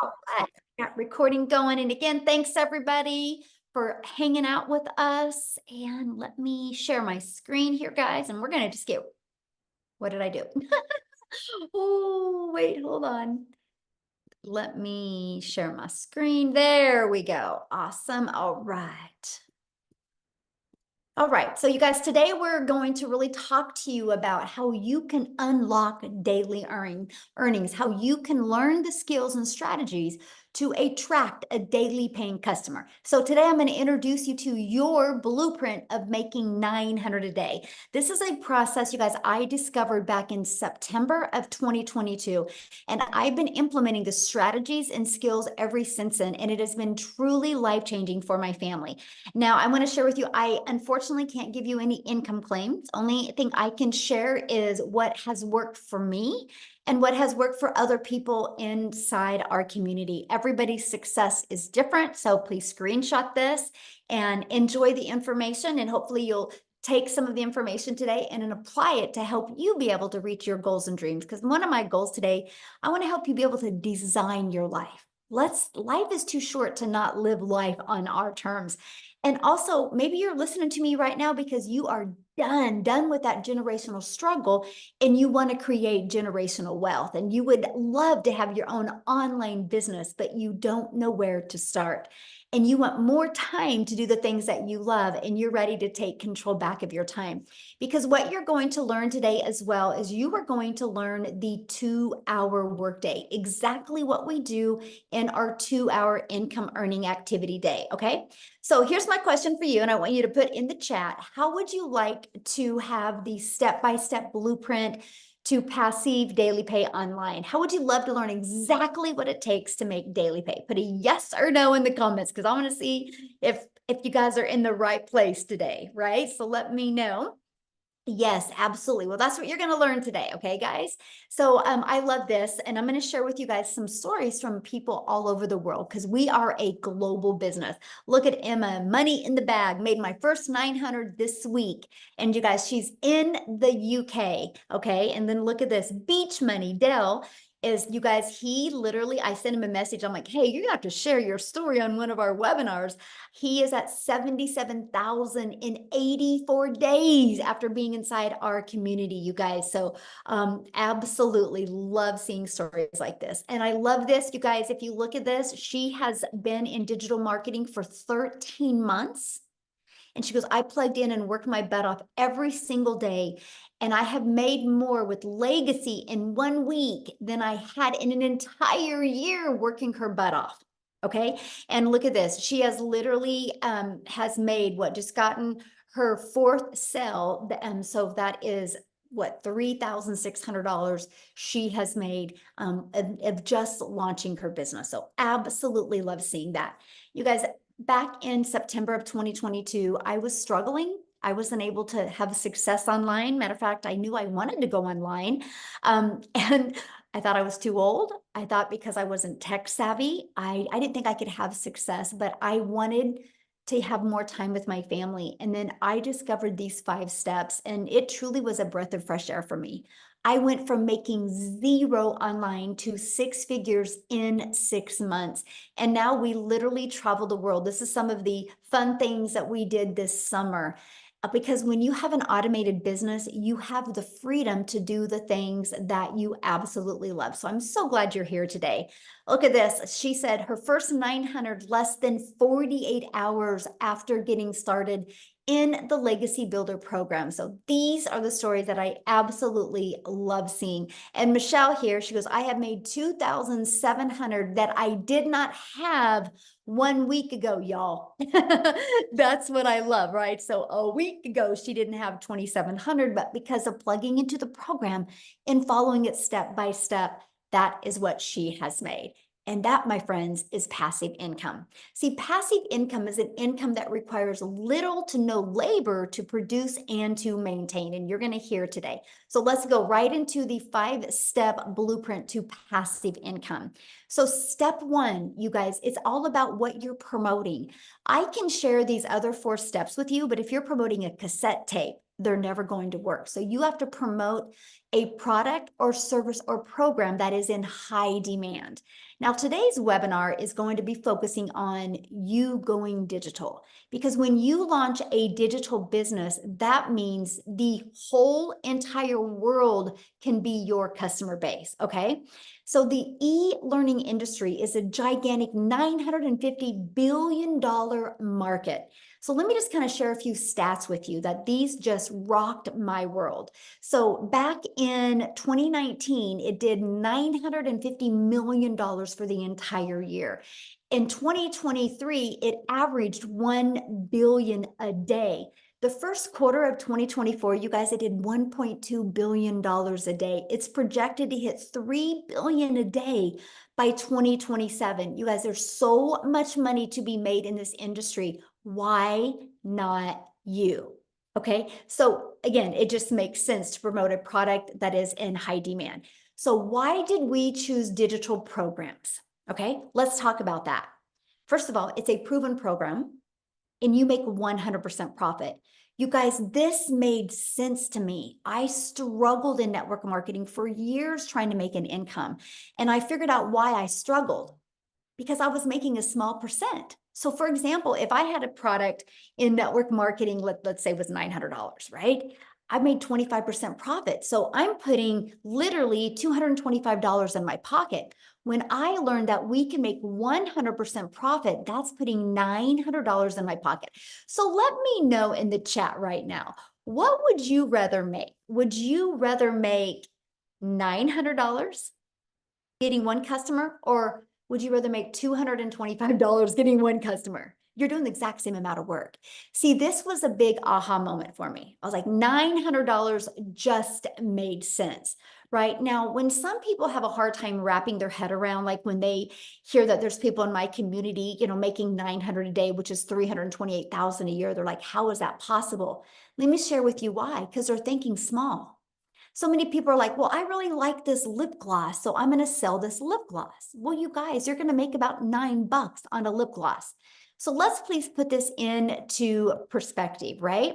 All right, got recording going. And again, thanks everybody for hanging out with us. And let me share my screen here, guys. And we're going to just get, what did I do? Oh, wait, hold on. Let me share my screen. There we go. Awesome. All right. All right, so you guys, today we're going to really talk to you about how you can unlock daily earnings, how you can learn the skills and strategies to attract a daily paying customer. So today I'm going to introduce you to your blueprint of making 900 a day. This is a process, you guys, I discovered back in September of 2022, and I've been implementing the strategies and skills ever since then, and it has been truly life-changing for my family. Now, I want to share with you, I unfortunately can't give you any income claims. Only thing I can share is what has worked for me and what has worked for other people inside our community. Everybody's success is different, so please screenshot this and enjoy the information, and hopefully you'll take some of the information today and then apply it to help you be able to reach your goals and dreams. Because one of my goals today, I want to help you be able to design your life. Life is too short to not live life on our terms. And also, maybe you're listening to me right now because you are done with that generational struggle and you want to create generational wealth and you would love to have your own online business, but you don't know where to start. And you want more time to do the things that you love and you're ready to take control back of your time. Because what you're going to learn today as well is you are going to learn the 2-hour workday, exactly what we do in our 2-hour income earning activity day. Okay. So here's my question for you, and I want you to put in the chat, how would you like to have the step-by-step blueprint to passive daily pay online? How would you love to learn exactly what it takes to make daily pay? Put a yes or no in the comments because I want to see if you guys are in the right place today, right? So let me know. Yes, absolutely. Well, that's what you're going to learn today. Okay, guys. So I love this. And I'm going to share with you guys some stories from people all over the world because we are a global business. Look at Emma, money in the bag, made my first 900 this week. And you guys, she's in the UK. Okay. And then look at this beach money. Dell is, you guys, he literally, I sent him a message. I'm like, hey, you're gonna have to share your story on one of our webinars. He is at 77,000 in 84 days after being inside our community, you guys. So absolutely love seeing stories like this. And I love this, you guys. If you look at this, she has been in digital marketing for 13 months. And she goes, I plugged in and worked my butt off every single day. And I have made more with Legacy in 1 week than I had in an entire year working her butt off. Okay. And look at this. She has literally has made what, just gotten her fourth sale. So that is what, $3,600 she has made of just launching her business. So absolutely love seeing that. You guys, back in September of 2022, I was struggling. I wasn't able to have success online. Matter of fact, I knew I wanted to go online. And I thought I was too old. I thought because I wasn't tech savvy, I didn't think I could have success, but I wanted to have more time with my family. And then I discovered these 5 steps, and it truly was a breath of fresh air for me. I went from making 0 online to 6 figures in 6 months. And now we literally travel the world. This is some of the fun things that we did this summer. Because when you have an automated business, you have the freedom to do the things that you absolutely love. So I'm so glad you're here today. Look at this. She said her first 900 less than 48 hours after getting started in the Legacy Builder program. So these are the stories that I absolutely love seeing. And Michelle here, she goes, I have made 2,700 that I did not have 1 week ago, y'all. That's what I love, right? So a week ago, she didn't have 2,700, but because of plugging into the program and following it step by step, that is what she has made. And that, my friends, is passive income. See, passive income is an income that requires little to no labor to produce and to maintain. And you're going to hear today. So let's go right into the 5-step blueprint to passive income. So step 1, you guys, it's all about what you're promoting. I can share these other 4 steps with you, but if you're promoting a cassette tape, they're never going to work. So you have to promote a product or service or program that is in high demand. Now, today's webinar is going to be focusing on you going digital, because when you launch a digital business, that means the whole entire world can be your customer base, okay? So the e-learning industry is a gigantic $950 billion market. So let me just kind of share a few stats with you that these just rocked my world. So back in 2019, it did $950 million for the entire year. In 2023, it averaged 1 billion a day. The first quarter of 2024, you guys, it did $1.2 billion a day. It's projected to hit 3 billion a day by 2027. You guys, there's so much money to be made in this industry. Why not you? Okay, so again, it just makes sense to promote a product that is in high demand. So why did we choose digital programs? Okay, let's talk about that. First of all, it's a proven program and you make 100% profit. You guys, this made sense to me. I struggled in network marketing for years trying to make an income. And I figured out why I struggled, because I was making a small percent. So for example, if I had a product in network marketing, let's say was $900, right? I made 25% profit. So I'm putting literally $225 in my pocket. When I learned that we can make 100% profit, that's putting $900 in my pocket. So let me know in the chat right now, what would you rather make? Would you rather make $900 getting one customer, or would you rather make $225 getting one customer? You're doing the exact same amount of work. See, this was a big aha moment for me. I was like, $900 just made sense, right? Now, when some people have a hard time wrapping their head around, like when they hear that there's people in my community, making 900 a day, which is 328,000 a year, they're like, how is that possible? Let me share with you why, because they're thinking small. So many people are like, well, I really like this lip gloss, so I'm going to sell this lip gloss. Well, you guys, you're going to make about $9 on a lip gloss. So let's please put this into perspective, right?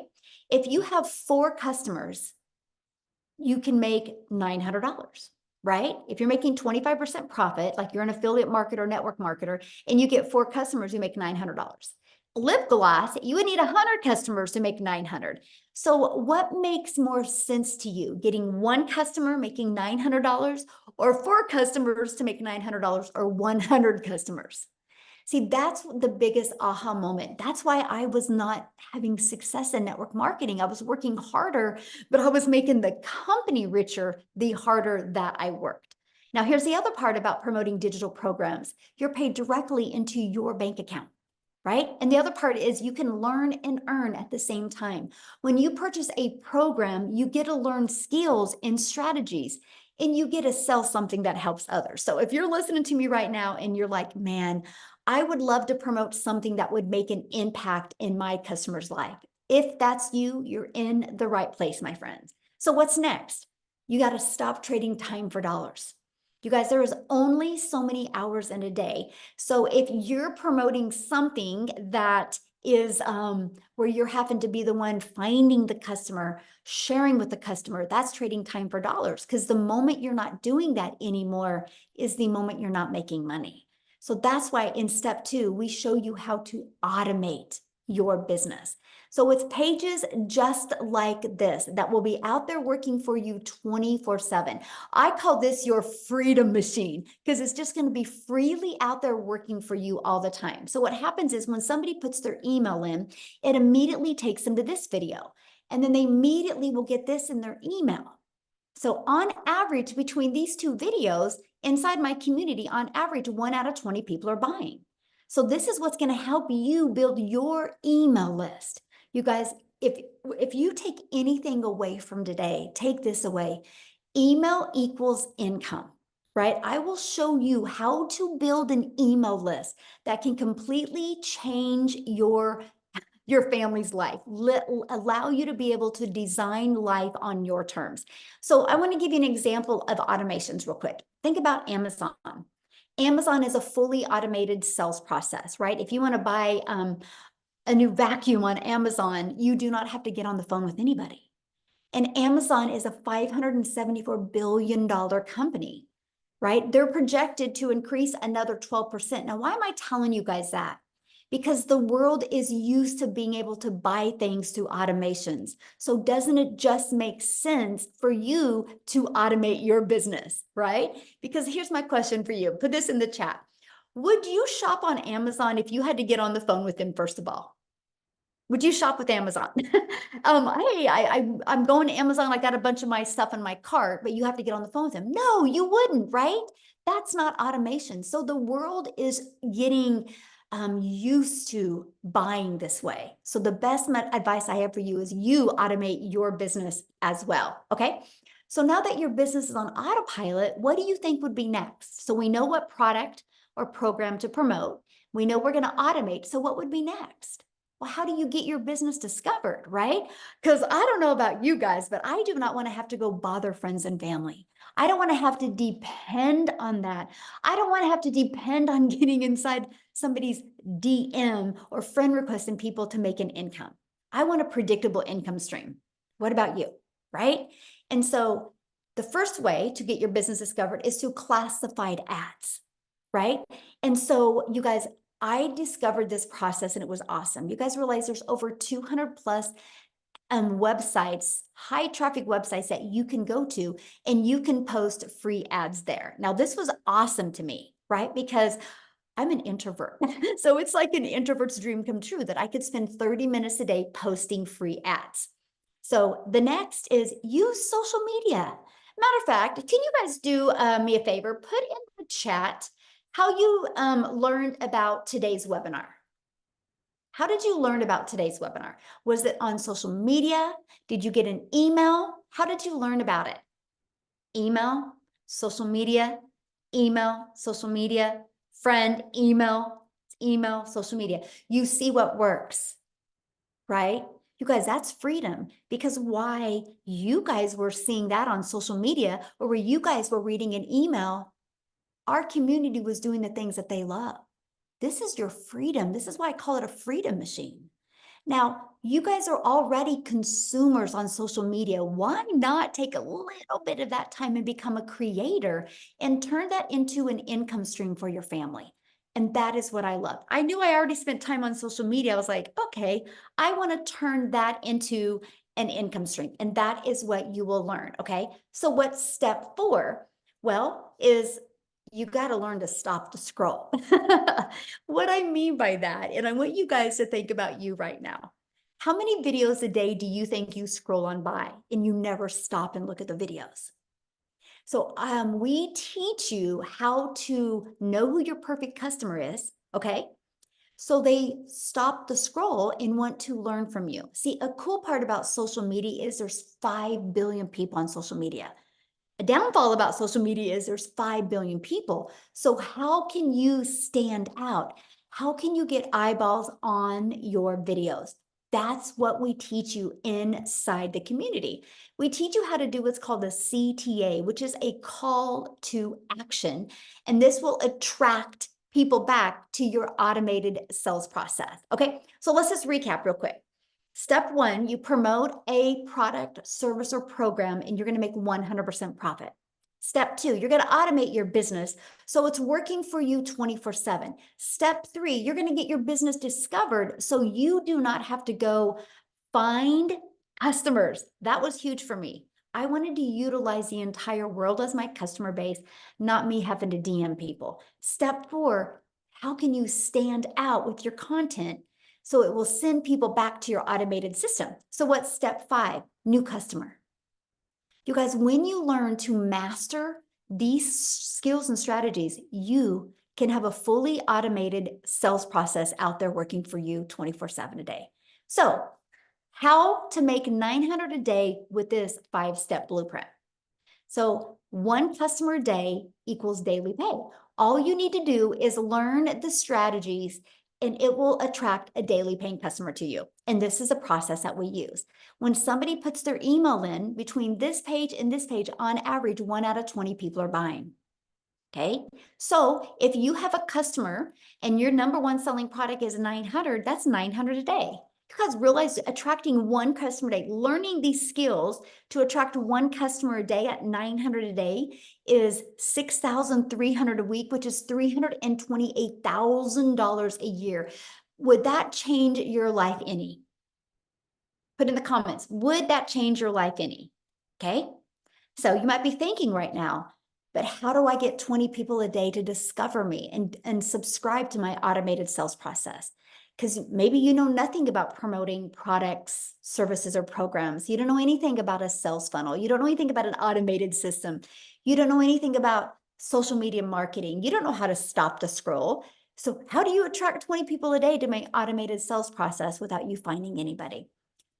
If you have 4 customers, you can make $900, right? If you're making 25% profit, like you're an affiliate marketer, network marketer, and you get 4 customers, you make $900. Lip gloss, you would need 100 customers to make 900. So what makes more sense to you? Getting 1 customer making $900, or 4 customers to make $900, or 100 customers? See, that's the biggest aha moment. That's why I was not having success in network marketing. I was working harder, but I was making the company richer the harder that I worked. Now, here's the other part about promoting digital programs. You're paid directly into your bank account, right? And the other part is you can learn and earn at the same time. When you purchase a program, you get to learn skills and strategies, and you get to sell something that helps others. So if you're listening to me right now and you're like, man, I would love to promote something that would make an impact in my customer's life. If that's you, you're in the right place, my friends. So what's next? You got to stop trading time for dollars. You guys, there is only so many hours in a day. So if you're promoting something that is where you're having to be the one finding the customer, sharing with the customer, that's trading time for dollars, because the moment you're not doing that anymore is the moment you're not making money. So that's why in step 2, we show you how to automate your business. So it's pages just like this that will be out there working for you 24/7. I call this your freedom machine, because it's just going to be freely out there working for you all the time. So what happens is when somebody puts their email in, it immediately takes them to this video, and then they immediately will get this in their email. So on average, between these 2 videos inside my community, on average, 1 out of 20 people are buying. So this is what's going to help you build your email list. You guys, if you take anything away from today, take this away. Email equals income, right? I will show you how to build an email list that can completely change your family's life, allow you to be able to design life on your terms. So I want to give you an example of automations real quick. Think about Amazon. Amazon is a fully automated sales process, right? If you want to buy a new vacuum on Amazon, you do not have to get on the phone with anybody. And Amazon is a $574 billion company, right? They're projected to increase another 12%. Now, why am I telling you guys that? Because the world is used to being able to buy things through automations. So doesn't it just make sense for you to automate your business, right? Because here's my question for you. Put this in the chat. Would you shop on Amazon if you had to get on the phone with them, first of all? Would you shop with Amazon? Hey, I'm going to Amazon. I got a bunch of my stuff in my cart, but you have to get on the phone with them. No, you wouldn't, right? That's not automation. So the world is getting used to buying this way. So the best advice I have for you is you automate your business as well. Okay. So now that your business is on autopilot, what do you think would be next? So we know what product or program to promote. We know we're going to automate. So what would be next? Well, how do you get your business discovered, right? Because I don't know about you guys, but I do not want to have to go bother friends and family. I don't want to have to depend on that. I don't want to have to depend on getting inside somebody's DM or friend requesting people to make an income. I want a predictable income stream. What about you, right? And so the first way to get your business discovered is through classified ads, right? And so you guys, I discovered this process and it was awesome. You guys realize there's over 200 plus websites, high traffic websites that you can go to and you can post free ads there. Now, this was awesome to me, right? Because I'm an introvert. So it's like an introvert's dream come true that I could spend 30 minutes a day posting free ads. So the next is use social media. Matter of fact, can you guys do me a favor? Put in the chat how you learned about today's webinar. How did you learn about today's webinar? Was it on social media? Did you get an email? How did you learn about it? Email, social media, friend, email, social media. You see what works, right? You guys, that's freedom, because why you guys were seeing that on social media or where you guys were reading an email, our community was doing the things that they love. This is your freedom. This is why I call it a freedom machine. Now, you guys are already consumers on social media. Why not take a little bit of that time and become a creator and turn that into an income stream for your family? And that is what I love. I knew I already spent time on social media. I was like, okay, I want to turn that into an income stream. And that is what you will learn. Okay. So what's step 4? Well, is you got to learn to stop the scroll. What I mean by that, and I want you guys to think about you right now. How many videos a day do you think you scroll on by and you never stop and look at the videos? So we teach you how to know who your perfect customer is, okay? So they stop the scroll and want to learn from you. See, a cool part about social media is there's 5 billion people on social media. A downfall about social media is there's 5 billion people. So how can you stand out? How can you get eyeballs on your videos? That's what we teach you inside the community. We teach you how to do what's called a CTA, which is a call to action. And this will attract people back to your automated sales process. Okay, so let's just recap real quick. Step 1, you promote a product, service, or program, and you're going to make 100% profit. Step 2, you're going to automate your business so it's working for you 24/7. Step 3, you're going to get your business discovered so you do not have to go find customers. That was huge for me. I wanted to utilize the entire world as my customer base, not me having to DM people. Step 4, how can you stand out with your content so it will send people back to your automated system? So what's step 5? New customer. You guys, when you learn to master these skills and strategies, you can have a fully automated sales process out there working for you 24/7 a day. So how to make 900 a day with this 5-step blueprint. So 1 customer a day equals daily pay. All you need to do is learn the strategies and it will attract a daily paying customer to you. And this is a process that we use. When somebody puts their email in between this page and this page, on average, 1 out of 20 people are buying. Okay. So if you have a customer and your number 1 selling product is 900, that's 900 a day. You guys realize attracting one customer a day, learning these skills to attract one customer a day at 900 a day is 6,300 a week, which is $328,000 a year. Would that change your life any? Put in the comments, would that change your life any? Okay. So you might be thinking right now, but how do I get 20 people a day to discover me and subscribe to my automated sales process? Because maybe you know nothing about promoting products, services, or programs. You don't know anything about a sales funnel. You don't know anything about an automated system. You don't know anything about social media marketing. You don't know how to stop the scroll. So how do you attract 20 people a day to my automated sales process without you finding anybody?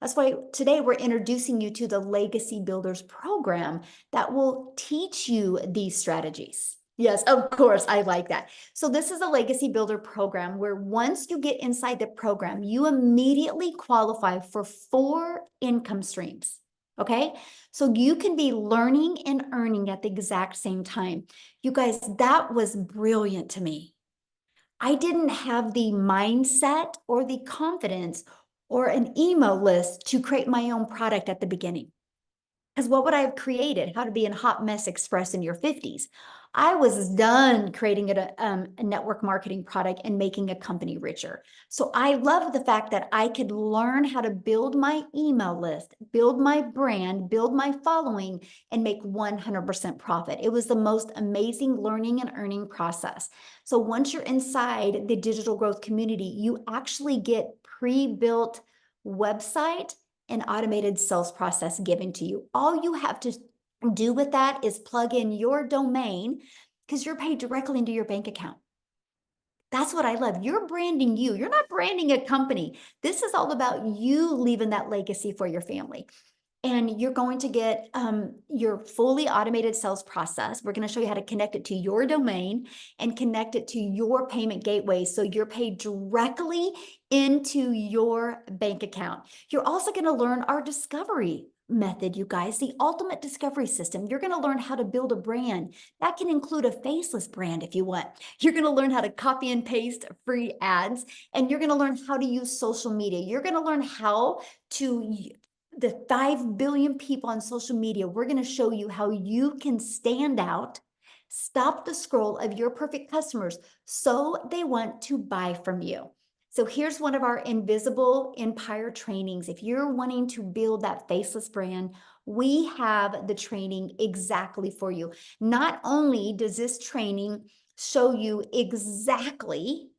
That's why today we're introducing you to the Legacy Builders program that will teach you these strategies. Yes, of course, I like that. So this is a Legacy Builder program where once you get inside the program, you immediately qualify for 4 income streams. Okay, so you can be learning and earning at the exact same time. You guys, that was brilliant to me. I didn't have the mindset or the confidence or an email list to create my own product at the beginning. Because what would I have created? How to be a hot mess express in your 50s. I was done creating a network marketing product and making a company richer. So I love the fact that I could learn how to build my email list, build my brand, build my following, and make 100% profit. It was the most amazing learning and earning process. So once you're inside the digital growth community, you actually get pre-built website and automated sales process given to you. All you have to do with that is plug in your domain because you're paid directly into your bank account. That's what I love. You're branding you. You're not branding a company. This is all about you leaving that legacy for your family. And you're going to get your fully automated sales process. We're going to show you how to connect it to your domain and connect it to your payment gateway so you're paid directly into your bank account. You're also going to learn our discovery method, you guys, the ultimate discovery system. You're going to learn how to build a brand. That can include a faceless brand if you want. You're going to learn how to copy and paste free ads, and you're going to learn how to use social media. You're going to learn how to the 5 billion people on social media. We're going to show you how you can stand out, stop the scroll of your perfect customers so they want to buy from you. So here's one of our invisible empire trainings. If you're wanting to build that faceless brand, we have the training exactly for you. Not only does this training show you exactly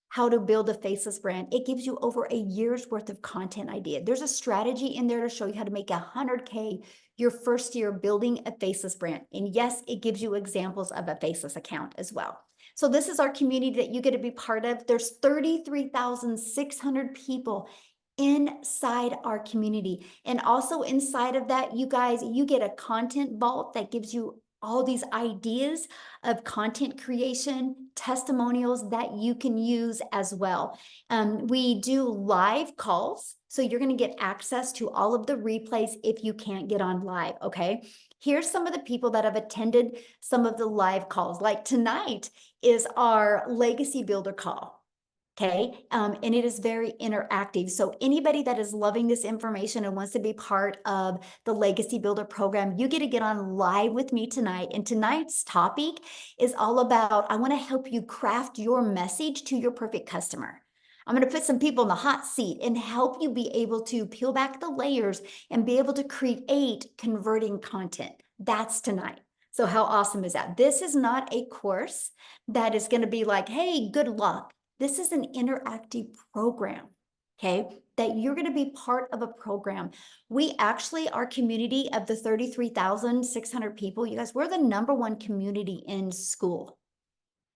how to build a faceless brand, it gives you over a year's worth of content idea. There's a strategy in there to show you how to make 100K your first year building a faceless brand. And yes, it gives you examples of a faceless account as well. So this is our community that you get to be part of. There's 33,600 people inside our community. And also inside of that, you guys, you get a content vault that gives you all these ideas of content creation, testimonials that you can use as well. We do live calls, so you're going to get access to all of the replays if you can't get on live, okay? Here's some of the people that have attended some of the live calls. Like tonight is our Legacy Builder call. Okay, and it is very interactive. So anybody that is loving this information and wants to be part of the Legacy Builder program, you get to get on live with me tonight. And tonight's topic is all about, I want to help you craft your message to your perfect customer. I'm going to put some people in the hot seat and help you be able to peel back the layers and be able to create converting content. That's tonight. So how awesome is that? This is not a course that is going to be like, hey, good luck. This is an interactive program, okay, that you're going to be part of a program. We actually, our community of the 33,600 people, you guys, we're the #1 community in school.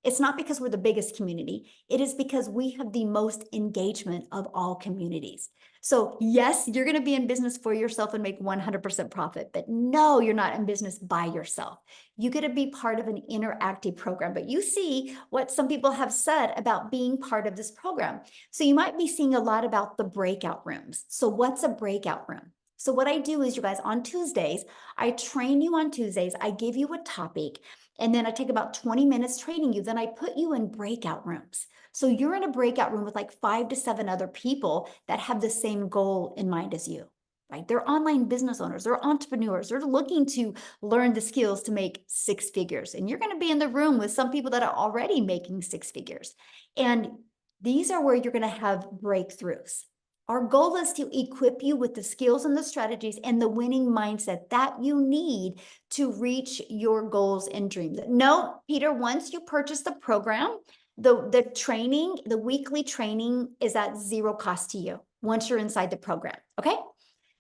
It's not because we're the biggest community. It is because we have the most engagement of all communities. So yes, you're going to be in business for yourself and make 100% profit, but no, you're not in business by yourself. You get to be part of an interactive program, but you see what some people have said about being part of this program. So you might be seeing a lot about the breakout rooms. So what's a breakout room? So what I do is, you guys, on Tuesdays, I train you on Tuesdays. I give you a topic. And then I take about 20 minutes training you. Then I put you in breakout rooms. So you're in a breakout room with like 5 to 7 other people that have the same goal in mind as you, right? They're online business owners, they're entrepreneurs, they're looking to learn the skills to make 6 figures. And you're going to be in the room with some people that are already making 6 figures. And these are where you're going to have breakthroughs. Our goal is to equip you with the skills and the strategies and the winning mindset that you need to reach your goals and dreams. No, Peter, once you purchase the program, the training, the weekly training is at zero cost to you once you're inside the program. Okay.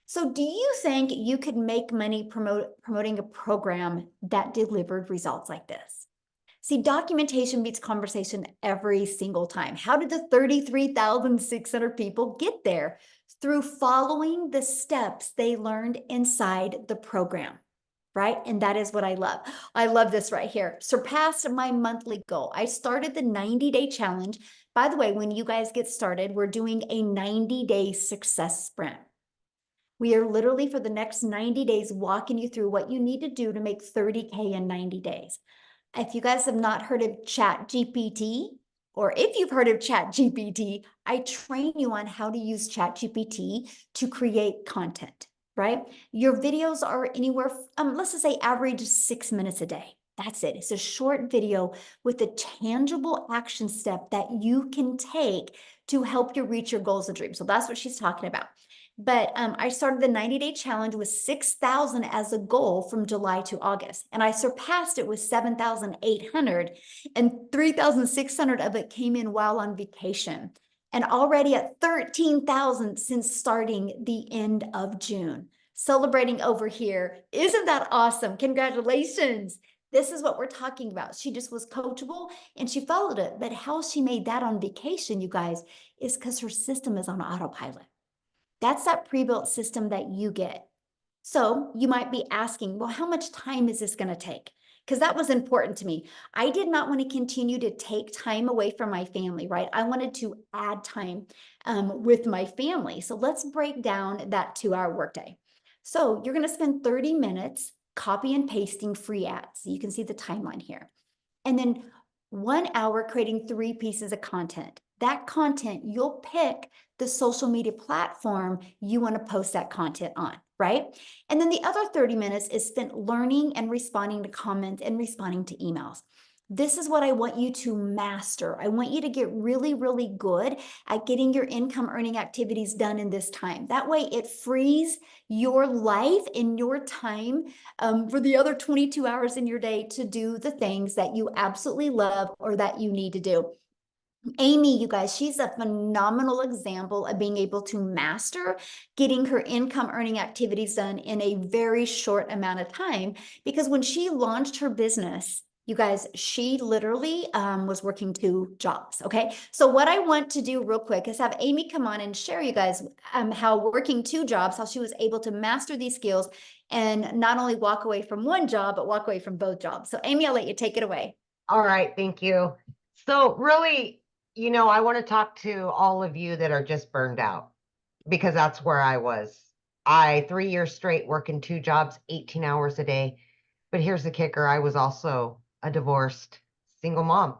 So do you think you could make money promoting a program that delivered results like this? See, documentation beats conversation every single time. How did the 33,600 people get there? Through following the steps they learned inside the program, right? And that is what I love. I love this right here. Surpassed my monthly goal. I started the 90-day challenge. By the way, when you guys get started, we're doing a 90-day success sprint. We are literally for the next 90 days walking you through what you need to do to make 30K in 90 days. If you guys have not heard of ChatGPT, or if you've heard of ChatGPT, I train you on how to use ChatGPT to create content, right? Your videos are anywhere, let's just say average 6 minutes a day. That's it. It's a short video with a tangible action step that you can take to help you reach your goals and dreams. So that's what she's talking about. But I started the 90-day challenge with 6,000 as a goal from July to August. And I surpassed it with 7,800, and 3,600 of it came in while on vacation. And already at 13,000 since starting the end of June. Celebrating over here. Isn't that awesome? Congratulations. This is what we're talking about. She just was coachable and she followed it. But how she made that on vacation, you guys, is because her system is on autopilot. That's that pre-built system that you get. So you might be asking, well, how much time is this going to take? Because that was important to me. I did not want to continue to take time away from my family, right? I wanted to add time with my family. So let's break down that 2-hour workday. So you're going to spend 30 minutes copy and pasting free ads. So you can see the timeline here. And then 1 hour creating 3 pieces of content. That content, you'll pick the social media platform you want to post that content on, right? And then the other 30 minutes is spent learning and responding to comments and responding to emails. This is what I want you to master. I want you to get really, really good at getting your income earning activities done in this time. That way it frees your life and your time for the other 22 hours in your day to do the things that you absolutely love or that you need to do. Amy, you guys, she's a phenomenal example of being able to master getting her income earning activities done in a very short amount of time. Because when she launched her business, you guys, she literally was working 2 jobs. Okay. So what I want to do real quick is have Amy come on and share you guys how working 2 jobs, how she was able to master these skills and not only walk away from 1 job, but walk away from both jobs. So Amy, I'll let you take it away. All right. Thank you. So really, I want to talk to all of you that are just burned out, because that's where I was. 3 years straight working 2 jobs, 18 hours a day. But here's the kicker. I was also a divorced single mom.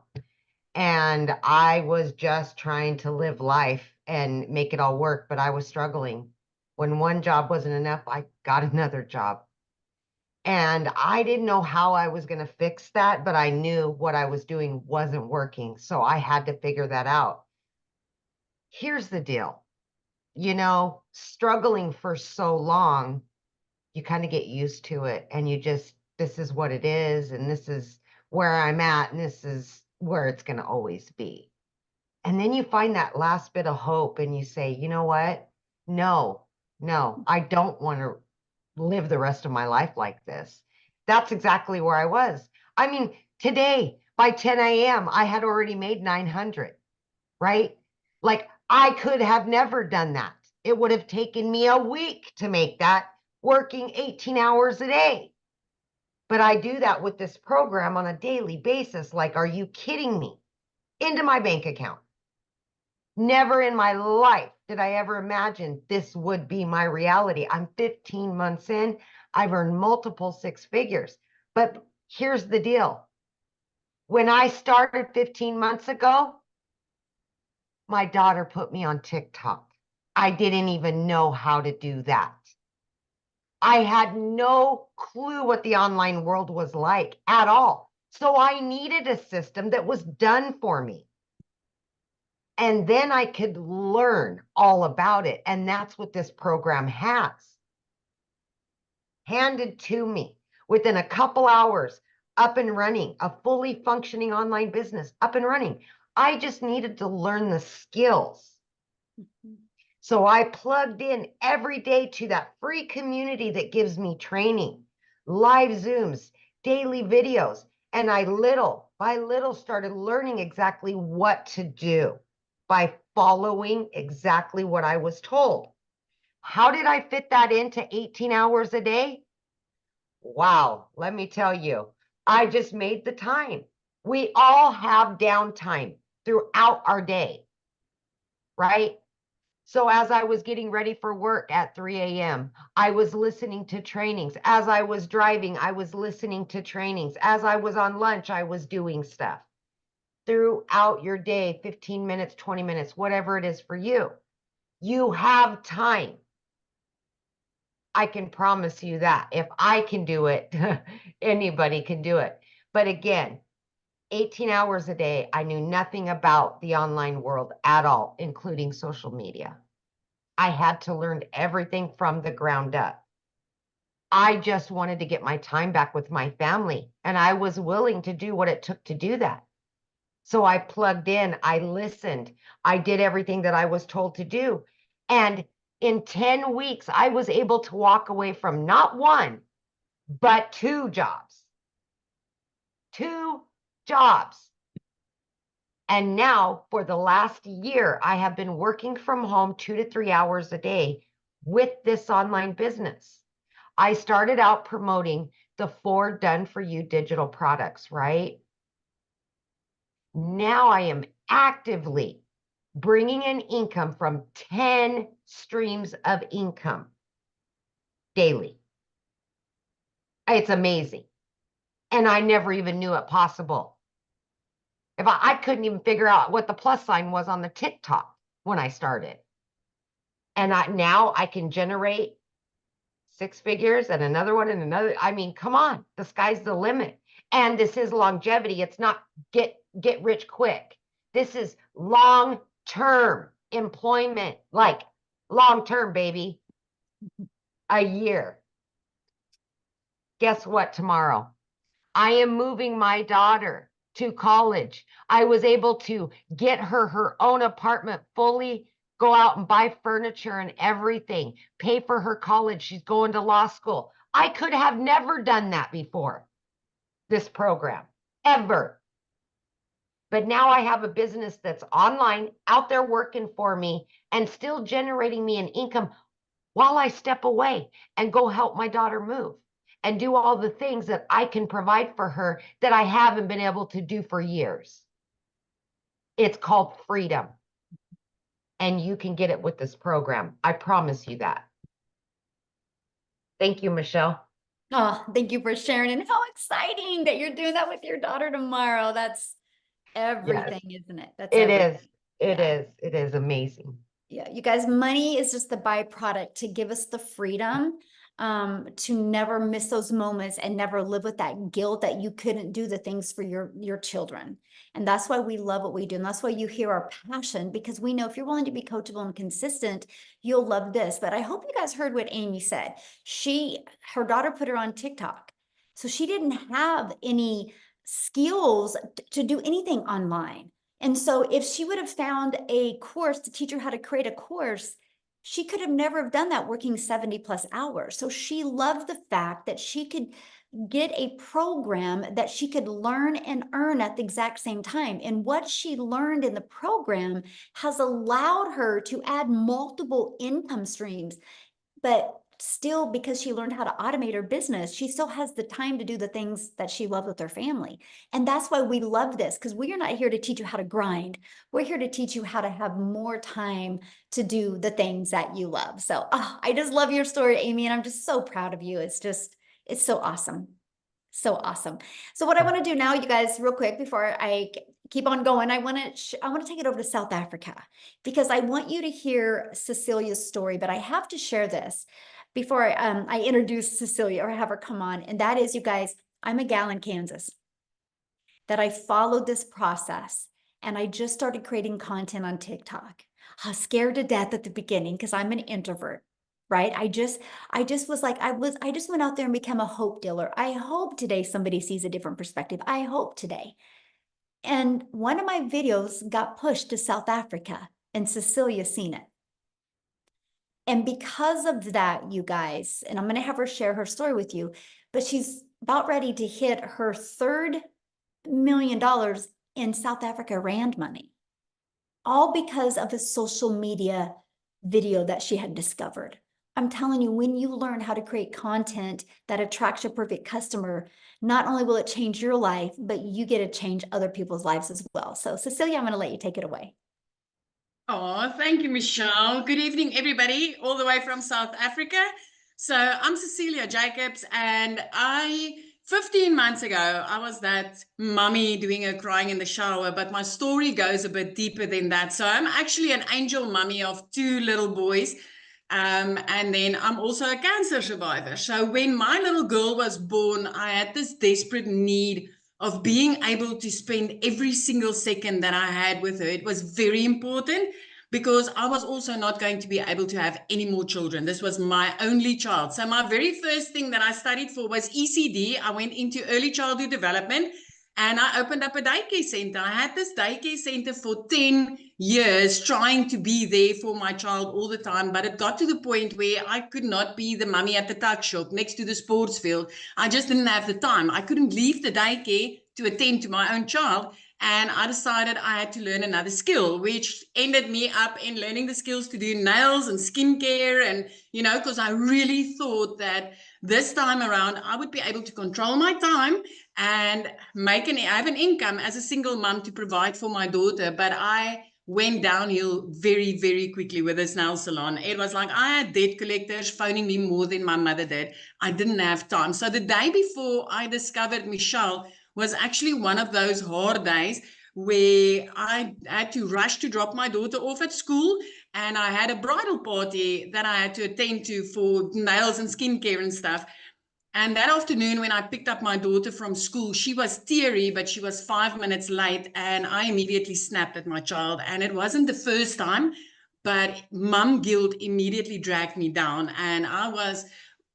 And I was just trying to live life and make it all work, but I was struggling. When 1 job wasn't enough, I got another job. And I didn't know how I was going to fix that, but I knew what I was doing wasn't working. So I had to figure that out. Here's the deal. Struggling for so long, you kind of get used to it and this is what it is. And this is where I'm at. And this is where it's going to always be. And then you find that last bit of hope and you say, you know what? No, I don't want to live the rest of my life like this. That's exactly where I was. I mean, today by 10 a.m., I had already made 900, right? Like I could have never done that. It would have taken me a week to make that, working 18 hours a day. But I do that with this program on a daily basis. Like, are you kidding me? Into my bank account. Never in my life did I ever imagine this would be my reality. I'm 15 months in. I've earned multiple 6 figures. But Here's the deal. When I started 15 months ago, my daughter put me on TikTok. I didn't even know how to do that. I had no clue what the online world was like at all. So I needed a system that was done for me. And then I could learn all about it. And that's what this program has. Handed to me within a couple hours, up and running, a fully functioning online business, up and running. I just needed to learn the skills. So I plugged in every day to that free community that gives me training, live Zooms, daily videos. And I little by little started learning exactly what to do by following exactly what I was told. How did I fit that into 18 hours a day? Wow, let me tell you, I just made the time. We all have downtime throughout our day, right? So as I was getting ready for work at 3 a.m., I was listening to trainings. As I was driving, I was listening to trainings. As I was on lunch, I was doing stuff. Throughout your day, 15 minutes, 20 minutes, whatever it is for you, you have time. I can promise you that. If I can do it, anybody can do it. But again, 18 hours a day, I knew nothing about the online world at all, including social media. I had to learn everything from the ground up. I just wanted to get my time back with my family, and I was willing to do what it took to do that. So I plugged in, I listened, I did everything that I was told to do. And in 10 weeks, I was able to walk away from not one, but 2 jobs. 2 jobs. And now for the last year, I have been working from home 2 to 3 hours a day with this online business. I started out promoting the 4 done for you digital products, right? Now I am actively bringing in income from 10 streams of income daily. It's amazing. And I never even knew it possible. If I couldn't even figure out what the plus sign was on the TikTok when I started. And now I can generate 6 figures and another one and another. I mean, come on, the sky's the limit. And this is longevity. It's not get rich quick. This is long-term employment, like long-term, baby. A year. Guess what tomorrow? I am moving my daughter to college. I was able to get her own apartment, fully go out and buy furniture and everything, pay for her college. She's going to law school. I could have never done that before this program, ever. But now I have a business that's online, out there working for me and still generating me an income while I step away and go help my daughter move and do all the things that I can provide for her that I haven't been able to do for years. It's called freedom. And you can get it with this program. I promise you that. Thank you, Michelle. Oh, thank you for sharing, and how exciting that you're doing that with your daughter tomorrow. That's everything, isn't it? That's It everything. is. It Yeah. is. It is amazing. Yeah, you guys, money is just the byproduct to give us the freedom to never miss those moments and never live with that guilt that you couldn't do the things for your children. And that's why we love what we do. And that's why you hear our passion, because we know if you're willing to be coachable and consistent, you'll love this. But I hope you guys heard what Amy said. Her daughter put her on TikTok. So she didn't have any skills to do anything online. And so if she would have found a course to teach her how to create a course, she could have never have done that working 70+ hours. So she loved the fact that she could get a program that she could learn and earn at the exact same time. And what she learned in the program has allowed her to add multiple income streams. But still, because she learned how to automate her business, she still has the time to do the things that she loves with her family. And that's why we love this, because we are not here to teach you how to grind. We're here to teach you how to have more time to do the things that you love. So I just love your story, Amy, and I'm just so proud of you. It's so awesome. So awesome. So what I want to do now, you guys, real quick, before I keep on going, I want to take it over to South Africa because I want you to hear Cecilia's story, but I have to share this before I introduce Cecilia or have her come on. And that is, you guys, I'm a gal in Kansas that I followed this process and I just started creating content on TikTok. I was scared to death at the beginning because I'm an introvert. Right. I just was like, I just went out there and became a hope dealer. I hope today somebody sees a different perspective. I hope today. And one of my videos got pushed to South Africa and Cecilia seen it. And because of that, you guys, and I'm going to have her share her story with you, but she's about ready to hit her $3 million in South Africa Rand money, all because of a social media video that she had discovered. I'm telling you, when you learn how to create content that attracts your perfect customer, not only will it change your life, but you get to change other people's lives as well. So Cecilia, I'm going to let you take it away. Oh, thank you, Michelle. Good evening, everybody, all the way from South Africa. So I'm Cecilia Jacobs, and 15 months ago, I was that mummy doing her crying in the shower, but my story goes a bit deeper than that. So I'm actually an angel mummy of 2 little boys. And then I'm also a cancer survivor. So when my little girl was born, I had this desperate need of being able to spend every single second that I had with her. It was very important because I was also not going to be able to have any more children. This was my only child. So my very first thing that I studied for was ECD. I went into early childhood development and I opened up a daycare center. I had this daycare center for 10 years trying to be there for my child all the time. But it got to the point where I could not be the mummy at the tuck shop next to the sports field. I just didn't have the time. I couldn't leave the daycare to attend to my own child. And I decided I had to learn another skill, which ended me up in learning the skills to do nails and skincare. And, because I really thought that this time around, I would be able to control my time and have an income as a single mom to provide for my daughter. But I went downhill very, very quickly with this nail salon. It was like I had debt collectors phoning me more than my mother did. I didn't have time. So the day before I discovered Michelle was actually one of those hard days where I had to rush to drop my daughter off at school, and I had a bridal party that I had to attend to for nails and skincare and stuff. And that afternoon, when I picked up my daughter from school, she was teary, but she was 5 minutes late, and I immediately snapped at my child. And it wasn't the first time, but mum guilt immediately dragged me down. And I was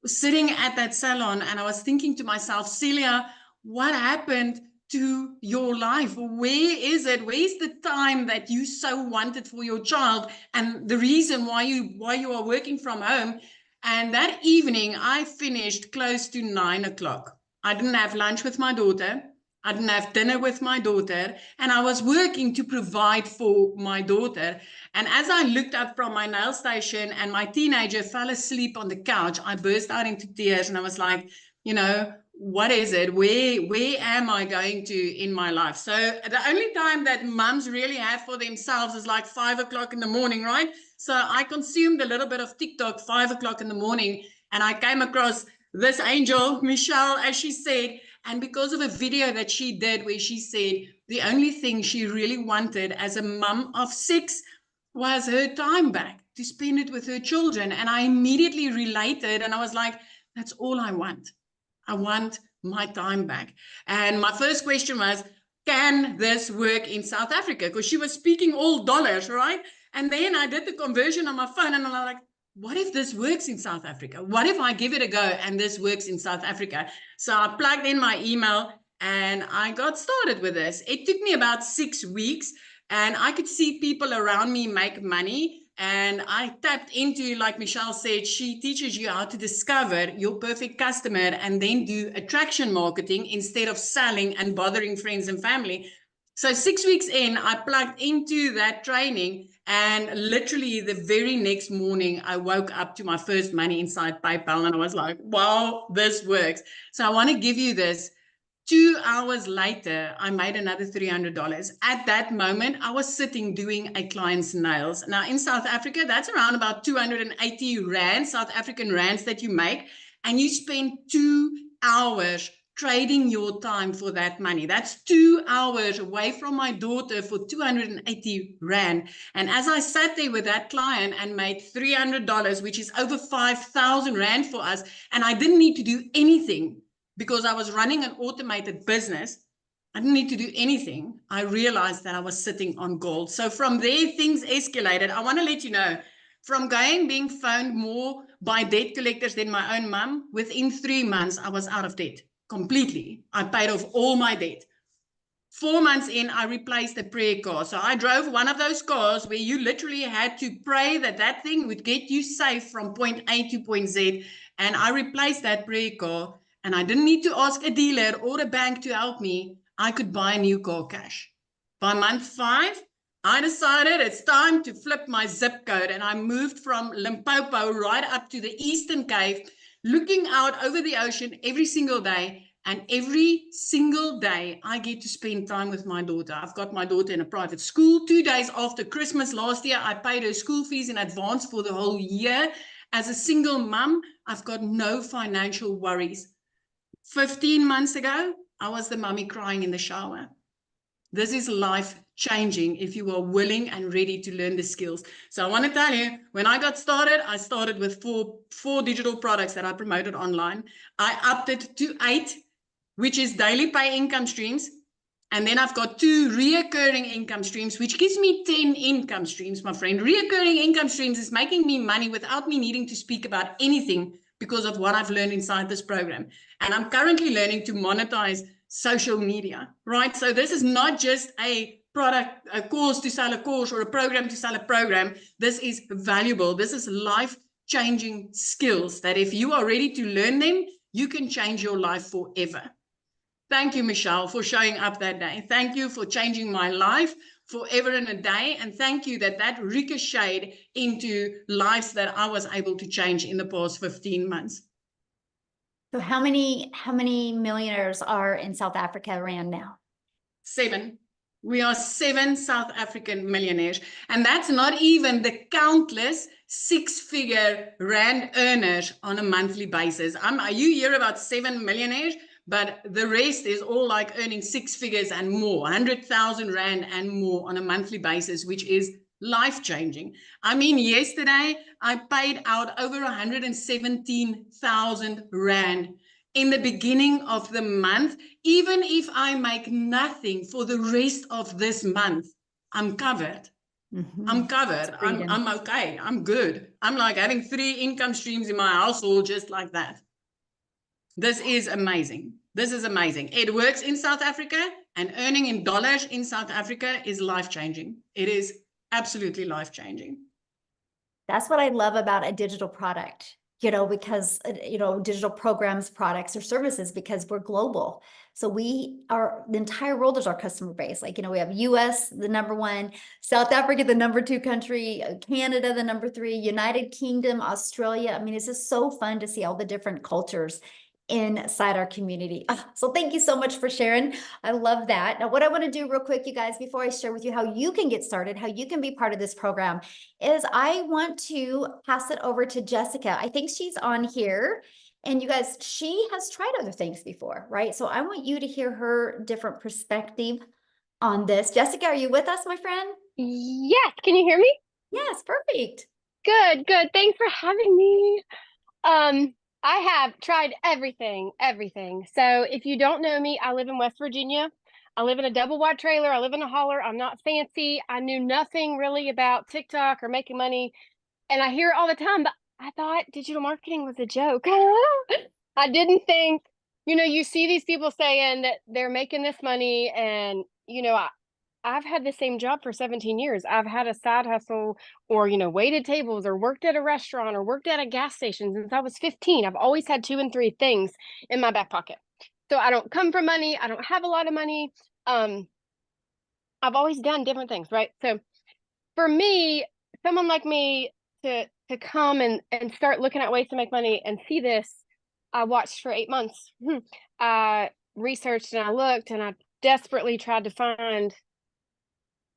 sitting at that salon, and I was thinking to myself, Celia, what happened to your life? Where is it? Where's the time that you so wanted for your child, and the reason why you are working from home? And that evening, I finished close to 9 o'clock. I didn't have lunch with my daughter. I didn't have dinner with my daughter. And I was working to provide for my daughter. And as I looked up from my nail station and my teenager fell asleep on the couch, I burst out into tears. And I was like, what is it? Where am I going to in my life? So the only time that mums really have for themselves is like 5 o'clock in the morning, right? So I consumed a little bit of TikTok 5 o'clock in the morning, and I came across this angel, Michelle, as she said, and because of a video that she did where she said the only thing she really wanted as a mum of 6 was her time back to spend it with her children. And I immediately related, and I was like, that's all I want. I want my time back. And my first question was, can this work in South Africa? Because she was speaking all dollars, right? And then I did the conversion on my phone, and I'm like, what if this works in South Africa? What if I give it a go and this works in South Africa? So I plugged in my email and I got started with this. It took me about 6 weeks, and I could see people around me make money. And I tapped into, like Michelle said, she teaches you how to discover your perfect customer and then do attraction marketing instead of selling and bothering friends and family. So 6 weeks in, I plugged into that training, and literally the very next morning, I woke up to my first money inside PayPal, and I was like, wow, this works. So I want to give you this. 2 hours later, I made another $300. At that moment, I was sitting doing a client's nails. Now, in South Africa, that's around about 280 Rand, South African Rands that you make. And you spend 2 hours trading your time for that money. That's 2 hours away from my daughter for 280 Rand. And as I sat there with that client and made $300, which is over 5,000 Rand for us, and I didn't need to do anything because I was running an automated business. I didn't need to do anything. I realized that I was sitting on gold. So from there, things escalated. I want to let you know, from being phoned more by debt collectors than my own mum, within 3 months, I was out of debt completely. I paid off all my debt. 4 months in, I replaced the prayer car. So I drove one of those cars where you literally had to pray that that thing would get you safe from point A to point Z. And I replaced that prayer car, and I didn't need to ask a dealer or a bank to help me. I could buy a new car cash. By month 5, I decided it's time to flip my zip code, and I moved from Limpopo right up to the Eastern Cape, looking out over the ocean every single day. And every single day, I get to spend time with my daughter. I've got my daughter in a private school. 2 days after Christmas last year, I paid her school fees in advance for the whole year. As a single mum, I've got no financial worries. 15 months ago, I was the mummy crying in the shower. This is life changing if you are willing and ready to learn the skills. So I want to tell you, when I got started, I started with four digital products that I promoted online. I upped it to 8, which is daily pay income streams. And then I've got 2 reoccurring income streams, which gives me 10 income streams, my friend. Reoccurring income streams is making me money without me needing to speak about anything because of what I've learned inside this program. And I'm currently learning to monetize social media, right? So this is not just a product, a course to sell a course, or a program to sell a program. This is valuable. This is life-changing skills that if you are ready to learn them, you can change your life forever. Thank you, Michelle, for showing up that day. Thank you for changing my life forever and a day. And thank you that ricocheted into lives that I was able to change in the past 15 months. So how many millionaires are in South Africa Rand now? 7. We are 7 South African millionaires. And that's not even the countless 6-figure Rand earners on a monthly basis. You hear about 7 millionaires, but the rest is all like earning 6 figures and more, 100,000 Rand and more on a monthly basis, which is life-changing. I mean, yesterday I paid out over 117,000 Rand in the beginning of the month. Even if I make nothing for the rest of this month, I'm covered. I'm covered. I'm okay. I'm good. I'm like having 3 income streams in my household just like that. This is amazing. This is amazing. It works in South Africa, and earning in dollars in South Africa is life-changing. It is absolutely life-changing. That's what I love about a digital product, because, digital programs, products, or services, because we're global. So the entire world is our customer base. Like, we have US, the #1, South Africa, the #2 country, Canada, the #3, United Kingdom, Australia. I mean, it's just so fun to see all the different cultures inside our community. So thank you so much for sharing. I love that. Now, what I want to do real quick, you guys, before I share with you how you can get started, how you can be part of this program, is I want to pass it over to Jessica. I think she's on here. And you guys, she has tried other things before, right? So I want you to hear her different perspective on this. Jessica, are you with us, my friend? Yes. Can you hear me? Yes, perfect. Good. Thanks for having me. I have tried everything. So if you don't know me, I live in West Virginia. I live in a double wide trailer. I live in a hauler. I'm not fancy. I knew nothing really about TikTok or making money. And I hear it all the time, but I thought digital marketing was a joke. I didn't think, you see these people saying that they're making this money, and, I've had the same job for 17 years. I've had a side hustle, or, waited tables, or worked at a restaurant, or worked at a gas station since I was 15. I've always had 2 and 3 things in my back pocket. So I don't come from money. I don't have a lot of money. I've always done different things, right? So for me, someone like me to come and start looking at ways to make money and see this, I watched for 8 months. I researched and I looked, and I desperately tried to find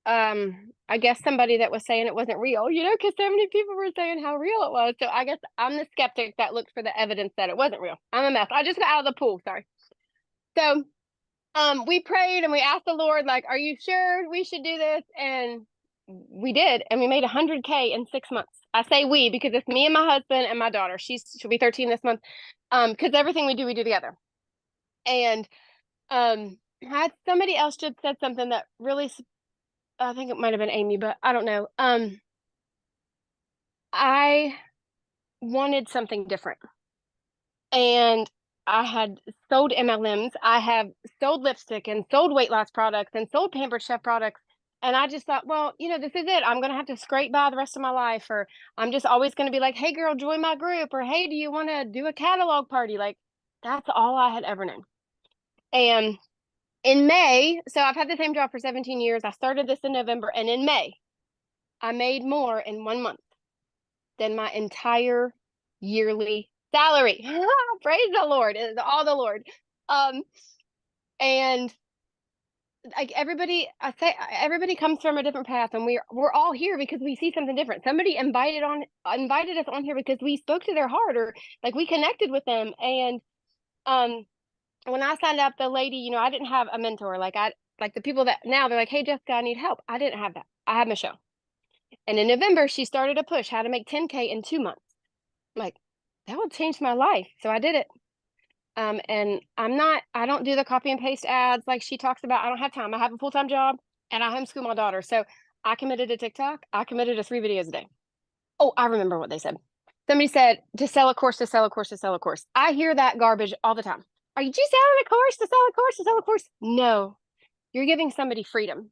I guess somebody that was saying it wasn't real, because so many people were saying how real it was. So I guess I'm the skeptic that looked for the evidence that it wasn't real. I'm a mess. I just got out of the pool. Sorry. So we prayed and we asked the Lord, like, are you sure we should do this? And we did, and we made 100K in 6 months. I say we because it's me and my husband and my daughter. She'll be 13 this month. Because everything we do together. And had somebody else just said something that really, I think it might have been Amy, but I don't know. I wanted something different. And I had sold MLMs. I have sold lipstick and sold weight loss products and sold Pampered Chef products. And I just thought, well, this is it. I'm going to have to scrape by the rest of my life. Or I'm just always going to be like, hey, girl, join my group. Or hey, do you want to do a catalog party? Like, that's all I had ever known. And in May, so I've had the same job for 17 years. I started this in November. And in May, I made more in 1 month than my entire yearly salary. Praise the Lord. It is all the Lord. And like everybody, I say everybody comes from a different path, and we're all here because we see something different. Somebody invited us on here because we spoke to their heart, or like we connected with them. And when I signed up, the lady, I didn't have a mentor. Like the people that now they're like, hey Jessica, I need help. I didn't have that. I had Michelle. And in November, she started a push how to make 10K in 2 months. I'm like, that would change my life. So I did it. And I don't do the copy and paste ads like she talks about. I don't have time. I have a full-time job and I homeschool my daughter. So I committed to TikTok. I committed to 3 videos a day. Oh, I remember what they said. Somebody said to sell a course, to sell a course, to sell a course. I hear that garbage all the time. Are you just selling a course to sell a course, to sell a course? No, you're giving somebody freedom.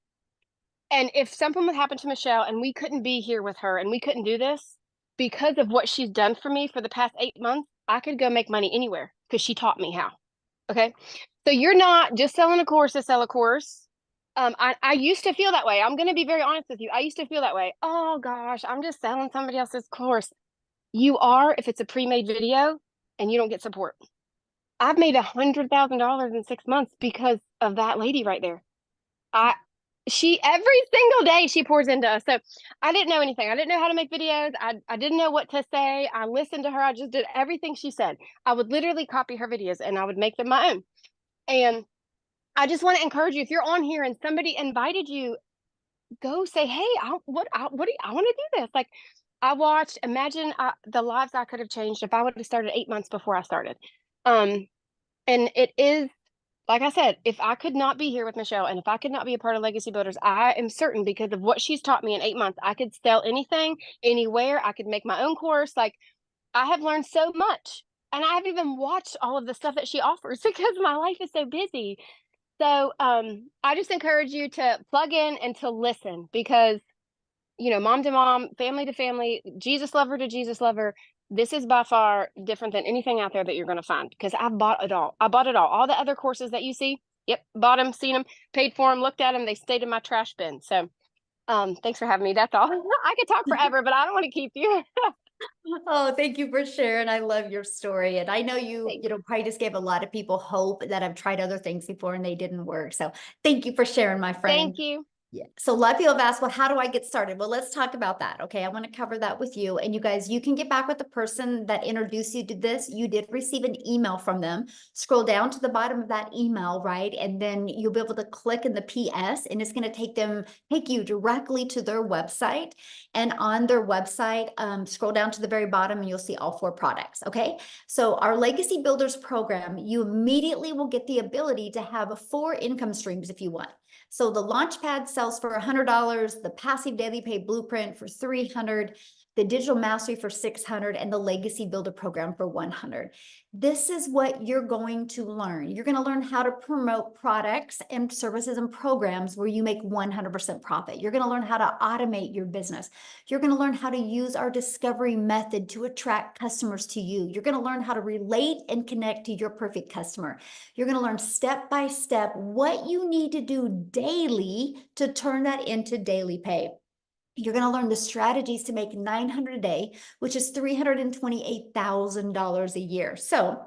And if something would happen to Michelle and we couldn't be here with her and we couldn't do this, because of what she's done for me for the past 8 months, I could go make money anywhere because she taught me how. Okay. So you're not just selling a course to sell a course. I used to feel that way. I'm going to be very honest with you. I used to feel that way. Oh gosh, I'm just selling somebody else's course. You are, if it's a pre-made video and you don't get support. I've made $100,000 in 6 months because of that lady right there. She every single day she pours into us. So I didn't know anything. I didn't know how to make videos. I didn't know what to say. I listened to her. I just did everything she said. I would literally copy her videos and I would make them my own. And I just want to encourage you, if you're on here and somebody invited you, go say, hey, I want to do this. Like I watched, imagine the lives I could have changed if I would have started 8 months before I started. And it is, like I said, if I could not be here with Michelle and if I could not be a part of Legacy Builders, I am certain because of what she's taught me in 8 months, I could sell anything, anywhere. I could make my own course. Like I have learned so much, and I haven't even watched all of the stuff that she offers because my life is so busy. So I just encourage you to plug in and to listen because, mom to mom, family to family, Jesus lover to Jesus lover. This is by far different than anything out there that you're going to find because I've bought it all. I bought it all. All the other courses that you see, yep, bought them, seen them, paid for them, looked at them. They stayed in my trash bin. So thanks for having me. That's all. I could talk forever, but I don't want to keep you. Oh, thank you for sharing. I love your story. And I know you probably just gave a lot of people hope that have tried other things before and they didn't work. So thank you for sharing, my friend. Thank you. Yeah. So a lot of people have asked, well, how do I get started? Well, let's talk about that. Okay. I want to cover that with you. And you guys, you can get back with the person that introduced you to this. You did receive an email from them. Scroll down to the bottom of that email, right? And then you'll be able to click in the PS and it's going to take you directly to their website. And on their website, scroll down to the very bottom and you'll see all 4 products. Okay. So our Legacy Builders program, you immediately will get the ability to have 4 income streams if you want. So the Launchpad sells for $100, the Passive Daily Pay Blueprint for $300, the Digital Mastery for $600, and the Legacy Builder program for $100. This is what you're going to learn. You're going to learn how to promote products and services and programs where you make 100% profit. You're going to learn how to automate your business. You're going to learn how to use our discovery method to attract customers to you. You're going to learn how to relate and connect to your perfect customer. You're going to learn step by step what you need to do daily to turn that into daily pay. You're going to learn the strategies to make $900 a day, which is $328,000 a year. So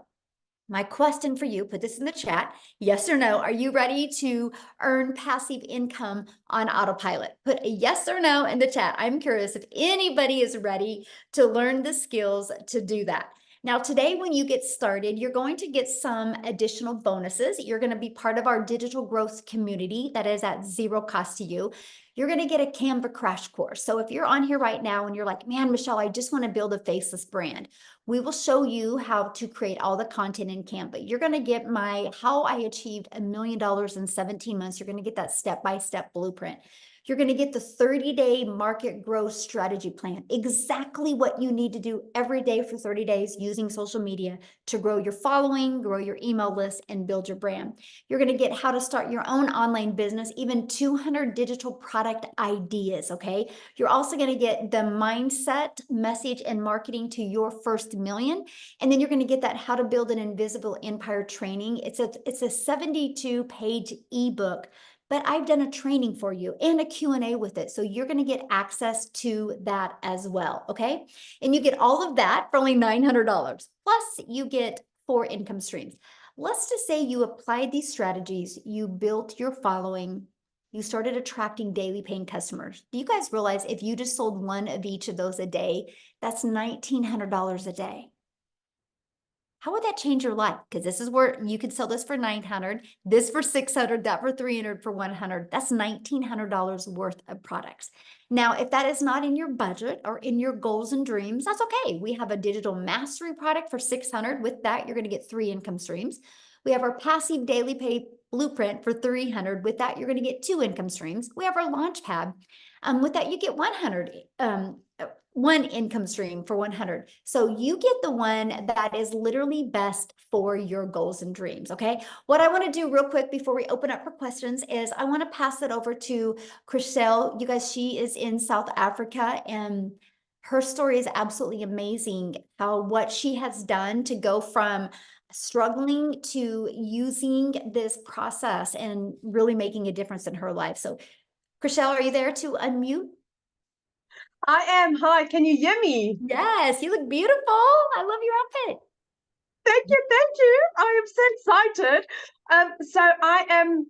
my question for you, put this in the chat, yes or no, are you ready to earn passive income on autopilot? Put a yes or no in the chat. I'm curious if anybody is ready to learn the skills to do that. Now, today, when you get started, you're going to get some additional bonuses. You're going to be part of our digital growth community that is at zero cost to you. You're going to get a Canva crash course. So if you're on here right now and you're like, man, Michelle, I just want to build a faceless brand, we will show you how to create all the content in Canva. You're going to get my how I achieved $1 million in 17 months. You're going to get that step-by-step blueprint. You're going to get the 30-day market growth strategy plan, exactly what you need to do every day for 30 days using social media to grow your following, grow your email list, and build your brand. You're going to get how to start your own online business, even 200 digital product ideas, okay? You're also going to get the mindset, message, and marketing to your first million. And then you're going to get that how to build an invisible empire training. It's a 72-page ebook, but I've done a training for you and a Q&A with it. So you're going to get access to that as well, okay? And you get all of that for only $900. Plus you get 4 income streams. Let's just say you applied these strategies, you built your following, you started attracting daily paying customers. Do you guys realize if you just sold one of each of those a day, that's $1,900 a day? How would that change your life? Because this is where you could sell this for $900, this for $600, that for $300, for $100. That's $1,900 worth of products. Now, if that is not in your budget or in your goals and dreams, that's okay. We have a digital mastery product for $600. With that, you're going to get 3 income streams. We have our passive daily pay blueprint for $300. With that, you're going to get 2 income streams. We have our launch pad. With that, you get 1 income stream for $100. So you get the one that is literally best for your goals and dreams, okay? What I want to do real quick before we open up for questions is I want to pass it over to Chriselle. You guys, she is in South Africa, and her story is absolutely amazing, how what she has done to go from struggling to using this process and really making a difference in her life. So Chriselle, are you there to unmute? I am. Hi, can you hear me? Yes, you look beautiful. I love your outfit. Thank you, thank you. I am so excited. So I am,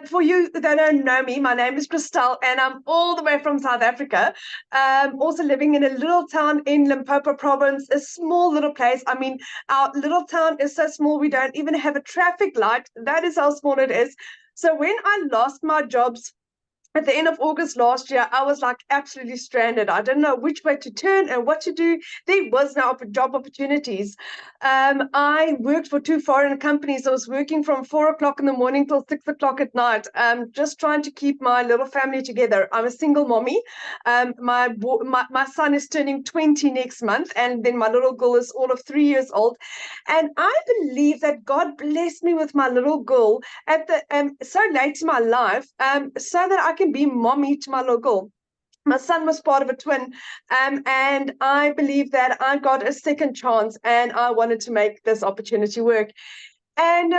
for you that don't know me, my name is Christelle, and I'm all the way from South Africa. Also living in a little town in Limpopo province, a small little place. I mean, our little town is so small, we don't even have a traffic light. That is how small it is. So when I lost my jobs at the end of August last year, I was like absolutely stranded. I didn't know which way to turn and what to do. There was no job opportunities. I worked for 2 foreign companies. I was working from 4 o'clock in the morning till 6 o'clock at night, just trying to keep my little family together. I'm a single mommy. My son is turning 20 next month, and then my little girl is all of 3 years old. And I believe that God blessed me with my little girl at the so late in my life, so that I can be mommy to my little girl. My son was part of a twin, and I believe that I got a second chance, and I wanted to make this opportunity work. And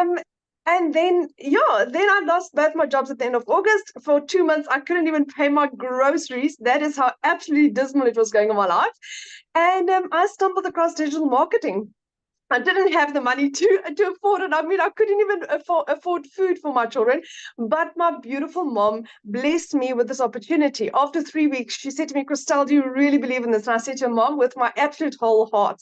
then I lost both my jobs at the end of August. For 2 months, I couldn't even pay my groceries. That is how absolutely dismal it was going in my life. And I stumbled across digital marketing. I didn't have the money to afford it. I mean, I couldn't even afford food for my children. But my beautiful mom blessed me with this opportunity. After 3 weeks, she said to me, Christelle, do you really believe in this? And I said to her, Mom, with my absolute whole heart.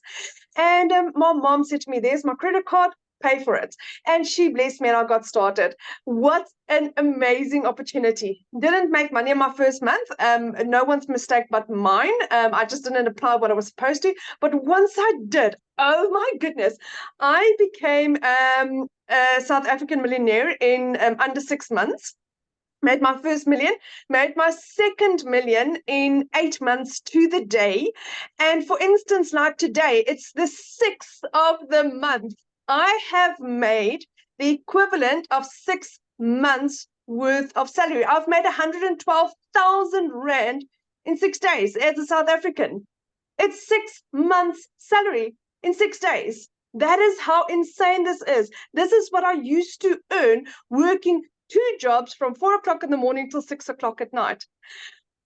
And my mom said to me, there's my credit card, pay for it. And she blessed me, and I got started. What an amazing opportunity. Didn't make money in my first month. No one's mistake but mine. I just didn't apply what I was supposed to. But once I did, oh my goodness, I became a South African millionaire in under 6 months. Made my first million, made my second million in 8 months to the day. And for instance, like today, it's the 6th of the month. I have made the equivalent of 6 months worth of salary. I've made 112,000 Rand in 6 days as a South African. It's 6 months salary in 6 days. That is how insane this is. This is what I used to earn working 2 jobs from 4 o'clock in the morning till 6 o'clock at night.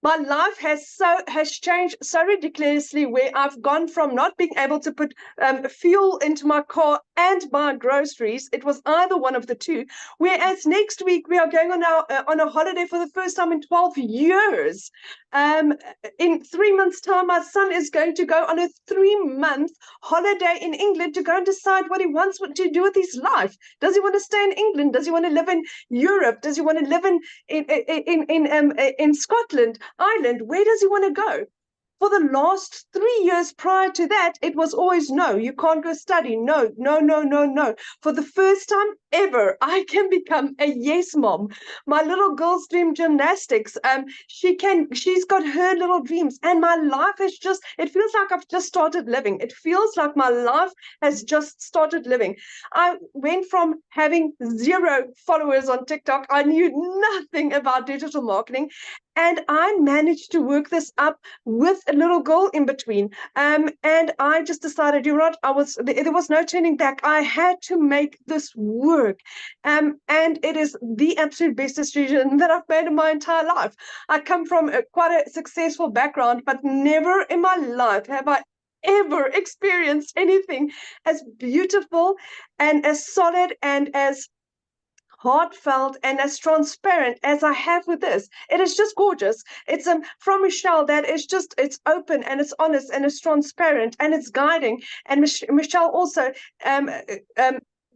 My life has changed so ridiculously, where I've gone from not being able to put fuel into my car and buy groceries. It was either one of the two. Whereas next week we are going on a holiday for the first time in 12 years. In 3 months' time, my son is going to go on a 3-month holiday in England to go and decide what he wants to do with his life. Does he want to stay in England? Does he want to live in Europe? Does he want to live in Scotland, Ireland? Where does he want to go? For the last 3 years prior to that, it was always no, you can't go study. No, no, no, no, no. For the first time ever, I can become a yes mom. My little girl's dream gymnastics. She's got her little dreams, and my life has it feels like I've just started living. It feels like my life has just started living. I went from having 0 followers on TikTok. I knew nothing about digital marketing. And I managed to work this up with a little girl in between. And I just decided, you know what, there was no turning back. I had to make this work. And it is the absolute best decision that I've made in my entire life. I come from quite a successful background, but never in my life have I ever experienced anything as beautiful and as solid and as heartfelt and as transparent as I have with this. It is just gorgeous. It's from Michelle that is just, it's open and it's honest and it's transparent and it's guiding. And Michelle also,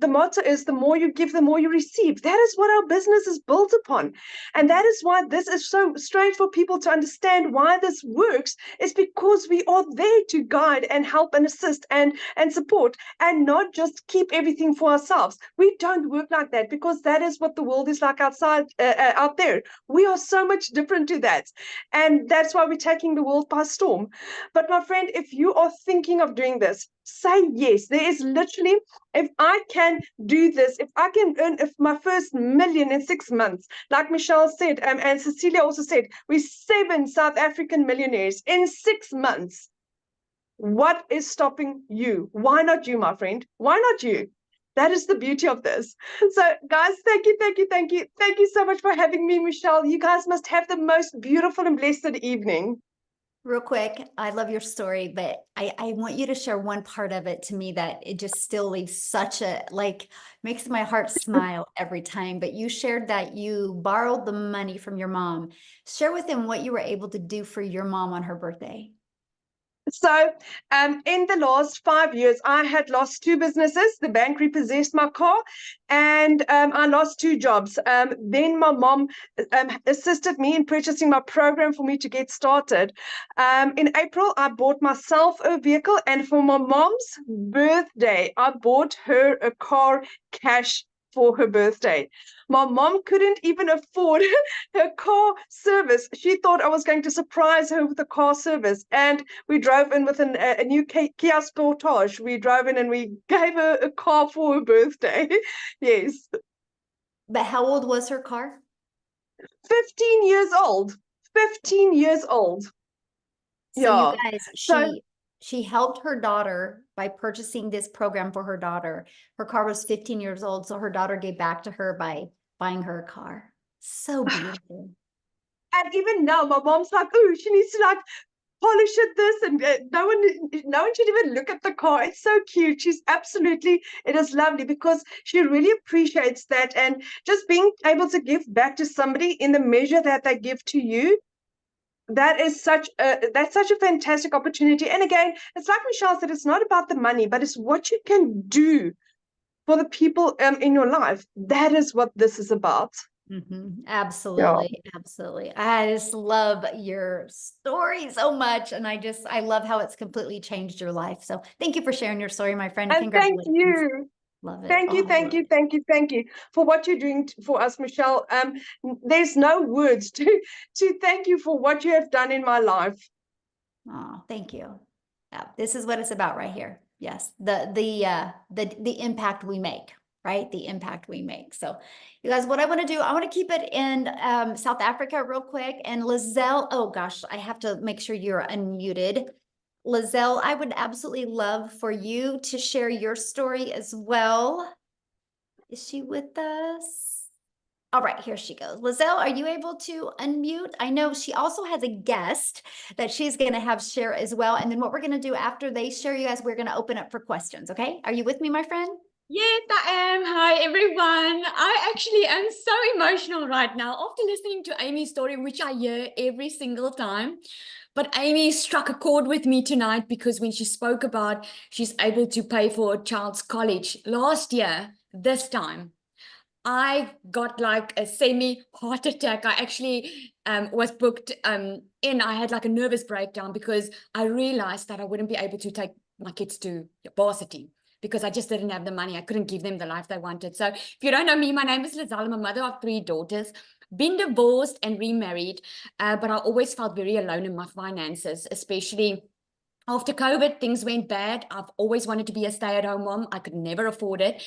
the motto is the more you give, the more you receive. That is what our business is built upon. And that is why this is so strange for people to understand why this works, is because we are there to guide and help and assist and support, and not just keep everything for ourselves. We don't work like that, because that is what the world is like outside, out there. We are so much different to that. And that's why we're taking the world by storm. But my friend, if you are thinking of doing this, say yes. There is literally, if I can do this, if I can earn my first million in 6 months, like Michelle said, and Cecilia also said, we're 7 South African millionaires in 6 months. What is stopping you? Why not you, my friend? Why not you? That is the beauty of this. So guys, thank you, thank you, thank you. Thank you so much for having me, Michelle. You guys must have the most beautiful and blessed evening. Real quick, I love your story, but I want you to share one part of it to me that it just still leaves such a, like, makes my heart smile every time. But you shared that you borrowed the money from your mom. Share with them what you were able to do for your mom on her birthday. So in the last 5 years, I had lost 2 businesses. The bank repossessed my car, and I lost 2 jobs. Then my mom assisted me in purchasing my program for me to get started. In April, I bought myself a vehicle, and for my mom's birthday, I bought her a car cash for her birthday. My mom couldn't even afford her car service. She thought I was going to surprise her with a car service. And we drove in with a new Kia Sportage. We drove in and we gave her a car for her birthday. Yes. But how old was her car? 15 years old. 15 years old. So Yeah. you guys, So she helped her daughter by purchasing this program for her daughter. Her car was 15 years old, so her daughter gave back to her by buying her a car. So beautiful. and even now, my mom's like, oh, she needs to like polish it this, and no one should even look at the car. It's so cute. She's absolutely, it is lovely, because she really appreciates that, and just being able to give back to somebody in the measure that they give to you. That's such a fantastic opportunity. And again, it's like Michelle said, it's not about the money, but it's what you can do for the people in your life. That is what this is about. Absolutely. Absolutely. I just love your story so much. And I love how it's completely changed your life. So thank you for sharing your story, my friend. And thank Congratulations. you. Love it. Thank you, Oh, thank you, thank you, thank you for what you're doing for us, Michelle. There's no words to thank you for what you have done in my life. Oh, thank you. Yeah, this is what it's about right here. Yes, the impact we make, right? The impact we make. So, you guys, what I want to do, I want to keep it in South Africa real quick. And Lizelle, oh gosh, I have to make sure you're unmuted. Lizelle, I would absolutely love for you to share your story as well. Is she with us? All right, here she goes. Lizelle, are you able to unmute? I know she also has a guest that she's going to have share as well. And then what we're going to do after they share, you guys, we're going to open up for questions. Okay. Are you with me, my friend? Yes, I am. Hi, everyone. I actually am so emotional right now after listening to Amy's story, which I hear every single time. But Amy struck a chord with me tonight because when she spoke about she's able to pay for a child's college last year, this time, I got like a semi heart attack. I actually was booked in. I had like a nervous breakdown because I realized that I wouldn't be able to take my kids to varsity because I just didn't have the money. I couldn't give them the life they wanted. So if you don't know me, my name is Lizelle. I'm a mother of 3 daughters, been divorced and remarried, but I always felt very alone in my finances, especially after COVID, things went bad. I've always wanted to be a stay-at-home mom. I could never afford it.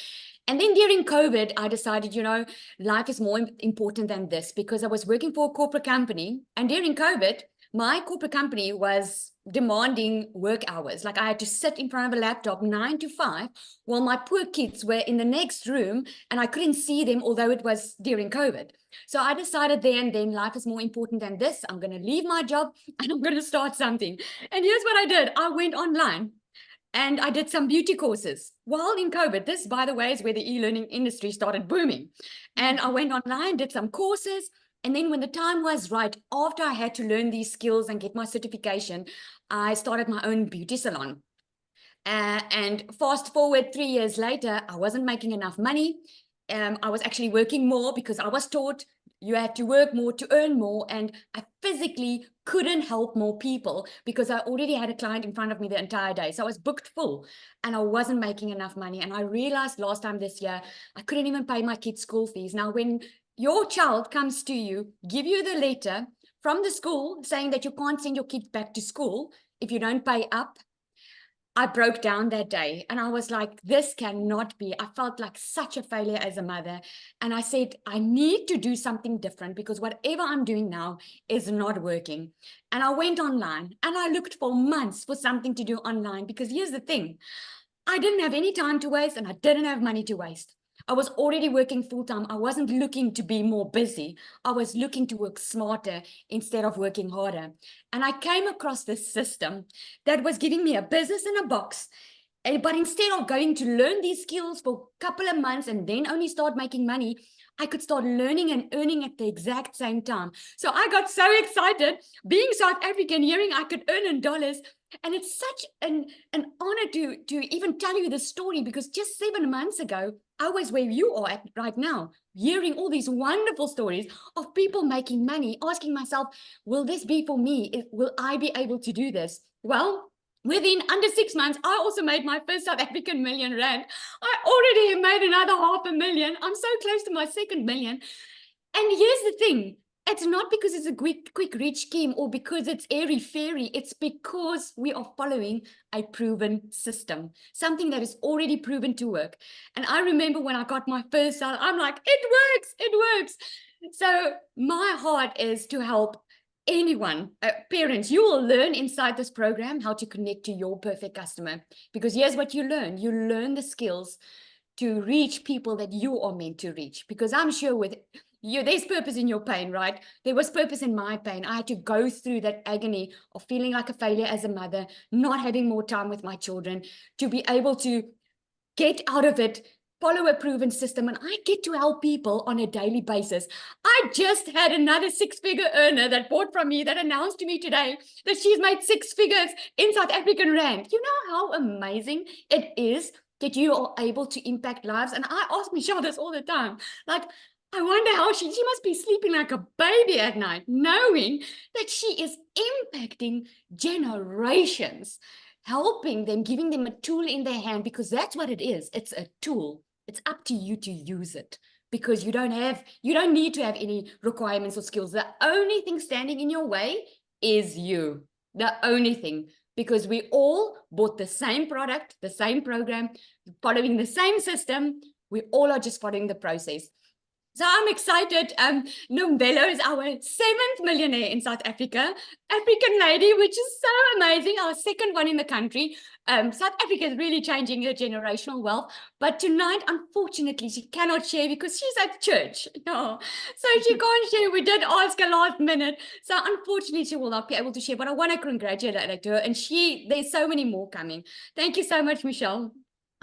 And then during COVID, I decided, life is more important than this because I was working for a corporate company. And during COVID, my corporate company was demanding work hours. Like I had to sit in front of a laptop 9 to 5 while my poor kids were in the next room and I couldn't see them, although it was during COVID. So I decided then life is more important than this. I'm going to leave my job and I'm going to start something. And here's what I did. I went online. And I did some beauty courses while in COVID. This, by the way, is where the e-learning industry started booming. And I went online, did some courses. And then when the time was right, after I had to learn these skills and get my certification, I started my own beauty salon. And fast forward 3 years later, I wasn't making enough money. I was actually working more because I was taught you had to work more to earn more. And I physically couldn't help more people because I already had a client in front of me the entire day. So I was booked full and I wasn't making enough money. And I realized last time this year, I couldn't even pay my kids' school fees. Now, when your child comes to you, give you the letter from the school saying that you can't send your kids back to school if you don't pay up, I broke down that day and I was like, this cannot be. I felt like such a failure as a mother. And I said, I need to do something different because whatever I'm doing now is not working. And I went online and I looked for months for something to do online because here's the thing. I didn't have any time to waste and I didn't have money to waste. I was already working full time. I wasn't looking to be more busy. I was looking to work smarter instead of working harder. And I came across this system that was giving me a business in a box. But instead of going to learn these skills for a couple of months and then only start making money, I could start learning and earning at the exact same time. So I got so excited being South African, hearing I could earn in dollars. And it's such an honor to even tell you this story because just 7 months ago, I was where you are at right now, hearing all these wonderful stories of people making money, asking myself, will this be for me? Will I be able to do this? Well, within under 6 months, I also made my first South African million rand. I already have made another 500,000. I'm so close to my 2nd million. And here's the thing. It's not because it's a quick rich scheme or because it's airy-fairy. It's because we are following a proven system, something that is already proven to work. And I remember when I got my first salary, I'm like, it works. So my heart is to help anyone, parents. You will learn inside this program how to connect to your perfect customer because here's what you learn. You learn the skills to reach people that you are meant to reach because I'm sure with you, there's purpose in your pain, right? There was purpose in my pain. I had to go through that agony of feeling like a failure as a mother, not having more time with my children, to be able to get out of it, follow a proven system, and I get to help people on a daily basis. I just had another 6-figure earner that bought from me that announced to me today that she's made 6 figures in South African rand. You know how amazing it is that you are able to impact lives? And I ask Michelle this all the time, like, I wonder how she must be sleeping like a baby at night, knowing that she is impacting generations, helping them, giving them a tool in their hand, because that's what it is. It's a tool. It's up to you to use it because you don't need to have any requirements or skills. The only thing standing in your way is you. The only thing, because we all bought the same product, the same program, following the same system. We all are just following the process. So I'm excited. Nombelo is our 7th millionaire in South Africa. African lady, which is so amazing. Our 2nd one in the country. South Africa is really changing her generational wealth. But tonight, unfortunately, she cannot share because she's at church. No, so she can't share. We did ask her last minute. So unfortunately, she will not be able to share. But I want to congratulate her. And there's so many more coming. Thank you so much, Michelle.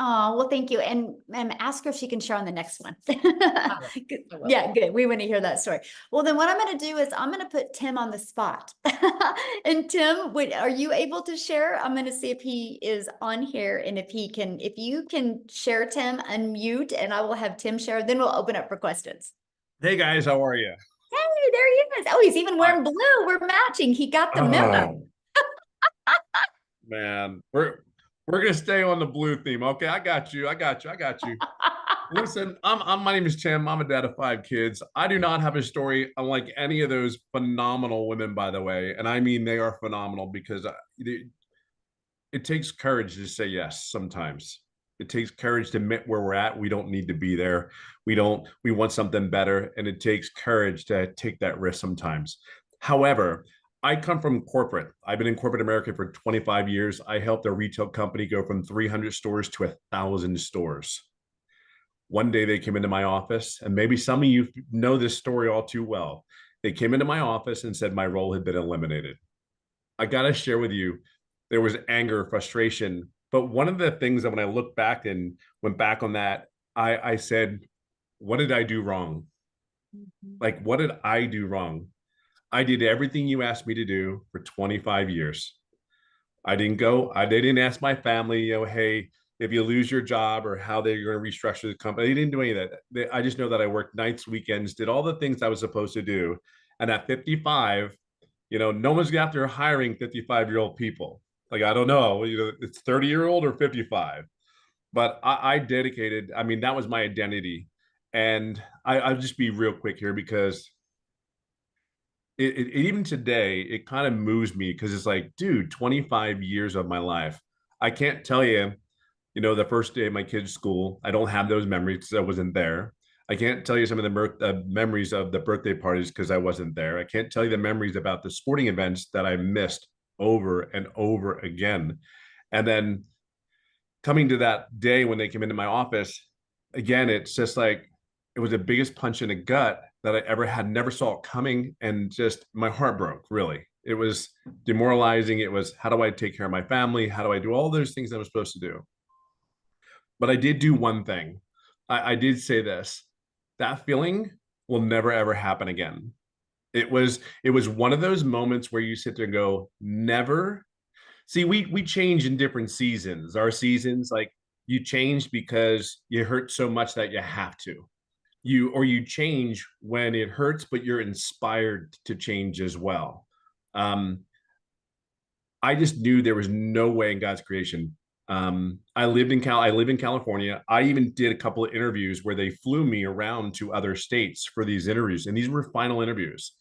Oh, well, thank you. And ask her if she can share on the next one. Good. I will. Yeah, good. We want to hear that story. Well, then what I'm going to do is I'm going to put Tim on the spot. And Tim, are you able to share? I'm going to see if he is on here and if you can share, Tim, unmute, and I will have Tim share. Then we'll open up for questions. Hey guys, how are you? Hey, there he is. Oh, he's even wearing blue. We're matching. He got the memo. Man, we're gonna stay on the blue theme. Okay, I got you. Listen, my name is Tim. I'm a dad of 5 kids. I do not have a story unlike any of those phenomenal women, by the way. And I mean, they are phenomenal because it takes courage to say yes sometimes. It takes courage to admit where we're at. We don't need to be there. We want something better. And it takes courage to take that risk sometimes. However, I come from corporate. I've been in corporate America for 25 years. I helped a retail company go from 300 stores to 1,000 stores. One day they came into my office, and maybe some of you know this story all too well. They came into my office and said my role had been eliminated. I got to share with you, there was anger, frustration. But one of the things that when I look back and went back on that, I said, what did I do wrong? Like, what did I do wrong? I did everything you asked me to do for 25 years. I didn't ask my family, hey, if you lose your job or how they're going to restructure the company. They didn't do any of that. I just know that I worked nights, weekends, did all the things I was supposed to do. And at 55, no one's after hiring 55-year-old people. Like, I don't know, it's 30-year-old or 55. But I dedicated, that was my identity. And I'll just be real quick here because even today, it kind of moves me because it's like, dude, 25 years of my life. I can't tell you, the first day of my kid's school, I don't have those memories because I wasn't there. I can't tell you some of the memories of the birthday parties because I wasn't there. I can't tell you the memories about the sporting events that I missed over and over again. And then coming to that day when they came into my office, again, it's just like, it was the biggest punch in the gut that I ever had, never saw it coming. And just my heart broke, really. It was demoralizing. It was, how do I take care of my family? How do I do all those things that I was supposed to do? But I did do one thing. I did say this, that feeling will never, ever happen again. It was one of those moments where you sit there and go, never. See, we change in different seasons. Our seasons, like, you change because you hurt so much that you have to. You change when it hurts, but you're inspired to change as well. I just knew there was no way in God's creation. I live in California. I even did a couple of interviews where they flew me around to other states for these interviews, and these were final interviews.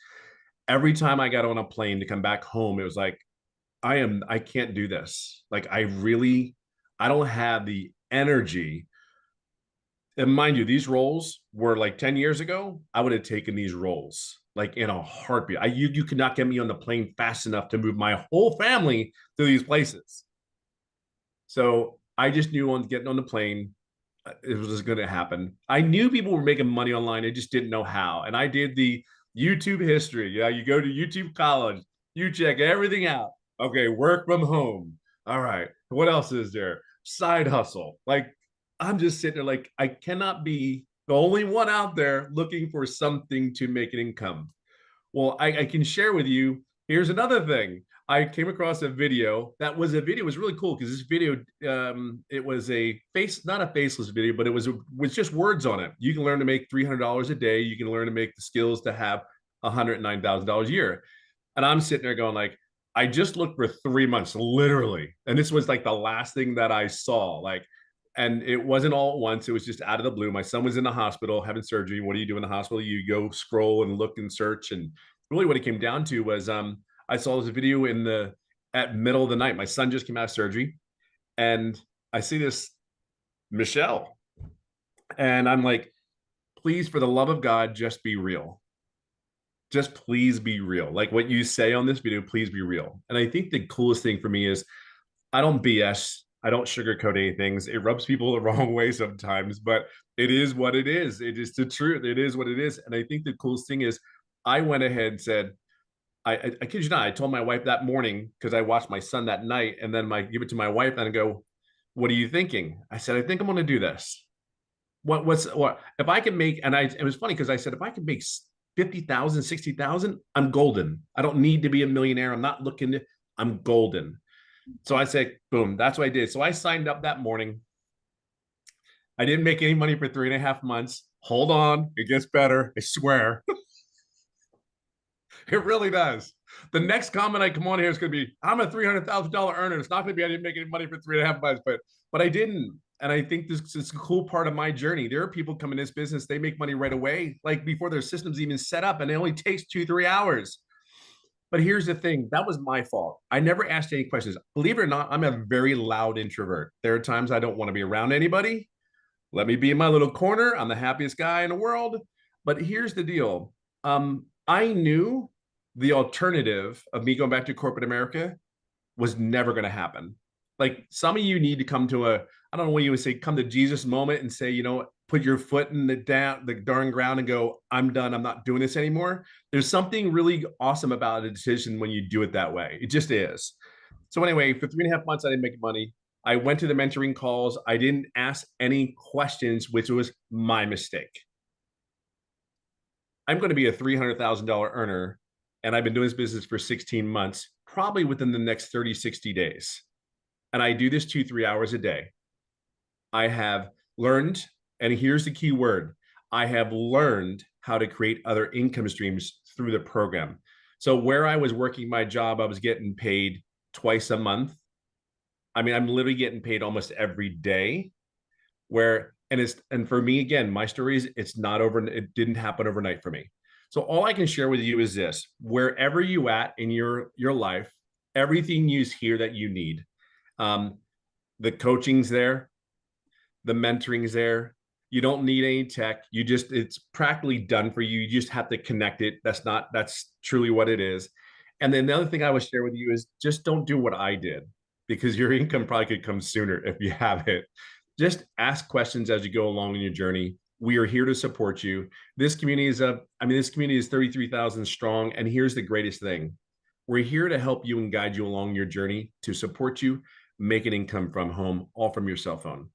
Every time I got on a plane to come back home, it was like, I can't do this. Like, I don't have the energy. And mind you, these roles were like 10 years ago, I would have taken these roles like in a heartbeat. You could not get me on the plane fast enough to move my whole family to these places. So I just knew on getting on the plane, it was going to happen. I knew people were making money online. I just didn't know how. And I did the YouTube history. Yeah, you go to YouTube College, you check everything out. Okay, work from home. All right, what else is there? Side hustle. Like, I'm just sitting there like, I cannot be the only one out there looking for something to make an income. Well, I can share with you, here's another thing. I came across a video. It was really cool because this video, it was not a faceless video, but it was just words on it. You can learn to make $300 a day. You can learn to make the skills to have $109,000 a year. And I'm sitting there going like, I just looked for 3 months, literally. And this was like the last thing that I saw. And it wasn't all at once. It was just out of the blue. My son was in the hospital having surgery. What do you do in the hospital? You go scroll and look and search. And really what it came down to was I saw this video at middle of the night. My son just came out of surgery. And I see this Michelle. And I'm like, please, for the love of God, just be real. Just please be real. Like what you say on this video, please be real. And I think the coolest thing for me is I don't BS. I don't sugarcoat anything. It rubs people the wrong way sometimes, but it is what it is. It is the truth. It is what it is. And I think the coolest thing is I went ahead and said, I kid you not, I told my wife that morning because I watched my son that night, and then I give it to my wife and I go, what are you thinking? I said, I think I'm going to do this. What if I can make, and it was funny because I said, if I can make 50,000, 60,000, I'm golden. I don't need to be a millionaire. I'm not looking to, I'm golden. So I said, boom, that's what I did. So I signed up that morning. I didn't make any money for 3.5 months. Hold on, it gets better. I swear. It really does. The next comment I come on here is going to be, I'm a $300,000 earner. It's not going to be, I didn't make any money for 3.5 months, but I didn't. And I think this is a cool part of my journey. There are people come in this business, they make money right away, like before their system's even set up, and it only takes 2-3 hours. But here's the thing, that was my fault. I never asked any questions. Believe it or not, I'm a very loud introvert. There are times I don't want to be around anybody. Let me be in my little corner. I'm the happiest guy in the world. But here's the deal. I knew the alternative of me going back to corporate America was never going to happen. Like some of you need to come to a, I don't know what you would say, come to Jesus moment and say, you know, put your foot in the darn ground and go, I'm done. I'm not doing this anymore. There's something really awesome about a decision when you do it that way. It just is. So anyway, for 3.5 months, I didn't make money. I went to the mentoring calls. I didn't ask any questions, which was my mistake. I'm going to be a $300,000 earner, and I've been doing this business for 16 months, probably within the next 30, 60 days. And I do this 2-3 hours a day. I have learned, and here's the key word, I have learned how to create other income streams through the program. So where I was working my job, I was getting paid twice a month. I mean, I'm literally getting paid almost every day. And for me, again, my story is it's not over. It didn't happen overnight for me. So all I can share with you is this: wherever you at in your life, everything you hear that you need, the coaching's there, the mentoring's there. You don't need any tech. It's practically done for you. You just have to connect it. That's truly what it is. And then the other thing I would share with you is just don't do what I did, because your income probably could come sooner if you have it. Just ask questions as you go along in your journey. We are here to support you. This community is this community is 33,000 strong. And here's the greatest thing. We're here to help you and guide you along your journey, to support you, make an income from home, all from your cell phone.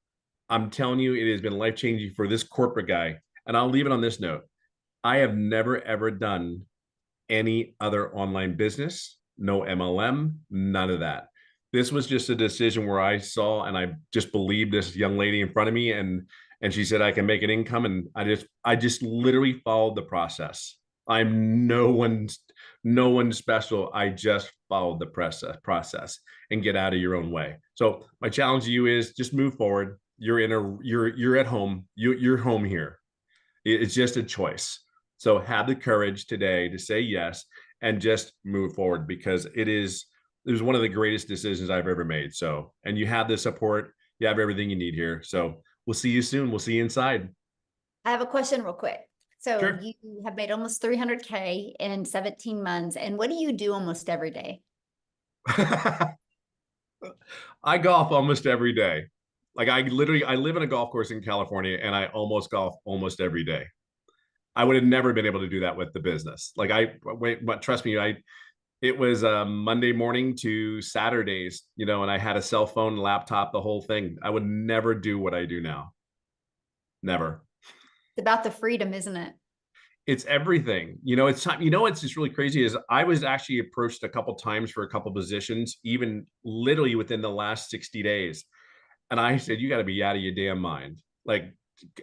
I'm telling you, it has been life-changing for this corporate guy. And I'll leave it on this note. I have never, ever done any other online business, no MLM, none of that. This was just a decision where I saw, and I just believed this young lady in front of me, and she said I can make an income, and I just literally followed the process. I'm no one special. I just followed the process and get out of your own way. So my challenge to you is just move forward. You're at home. You're home here. It's just a choice. So have the courage today to say yes and just move forward, because it was one of the greatest decisions I've ever made. So, and you have the support, you have everything you need here. So we'll see you soon. We'll see you inside. I have a question real quick. So Sure. you have made almost 300K in 17 months. And what do you do almost every day? I golf almost every day. Like I live in a golf course in California, and I almost golf almost every day. I would have never been able to do that with the business. But trust me, it was Monday morning to Saturdays, and I had a cell phone, laptop, the whole thing. I would never do what I do now. Never. It's about the freedom, isn't it? It's everything. It's time. What's just really crazy is I was actually approached a couple times for a couple positions, even literally within the last 60 days. And I said, you got to be out of your damn mind.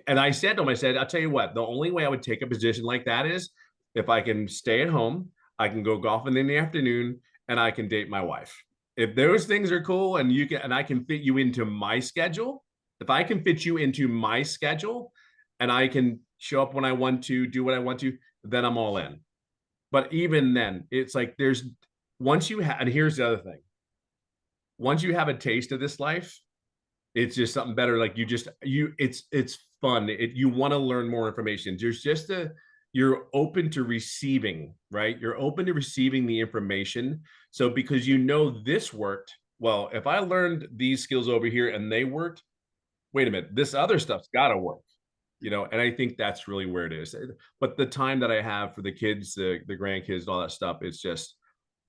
And I said to him, I'll tell you what, the only way I would take a position like that is if I can stay at home, I can go golfing in the afternoon, and I can date my wife. If those things are cool and I can fit you into my schedule, if I can fit you into my schedule and I can show up when I want to, do what I want to, then I'm all in. But even then, it's like and here's the other thing. Once you have a taste of this life, It's just something better. Like it's fun. You want to learn more information. You're open to receiving, right? You're open to receiving the information. So because this worked, well, if I learned these skills over here and they worked, wait a minute, this other stuff's got to work, and I think that's really where it is. But the time that I have for the kids, the grandkids, all that stuff, it's just,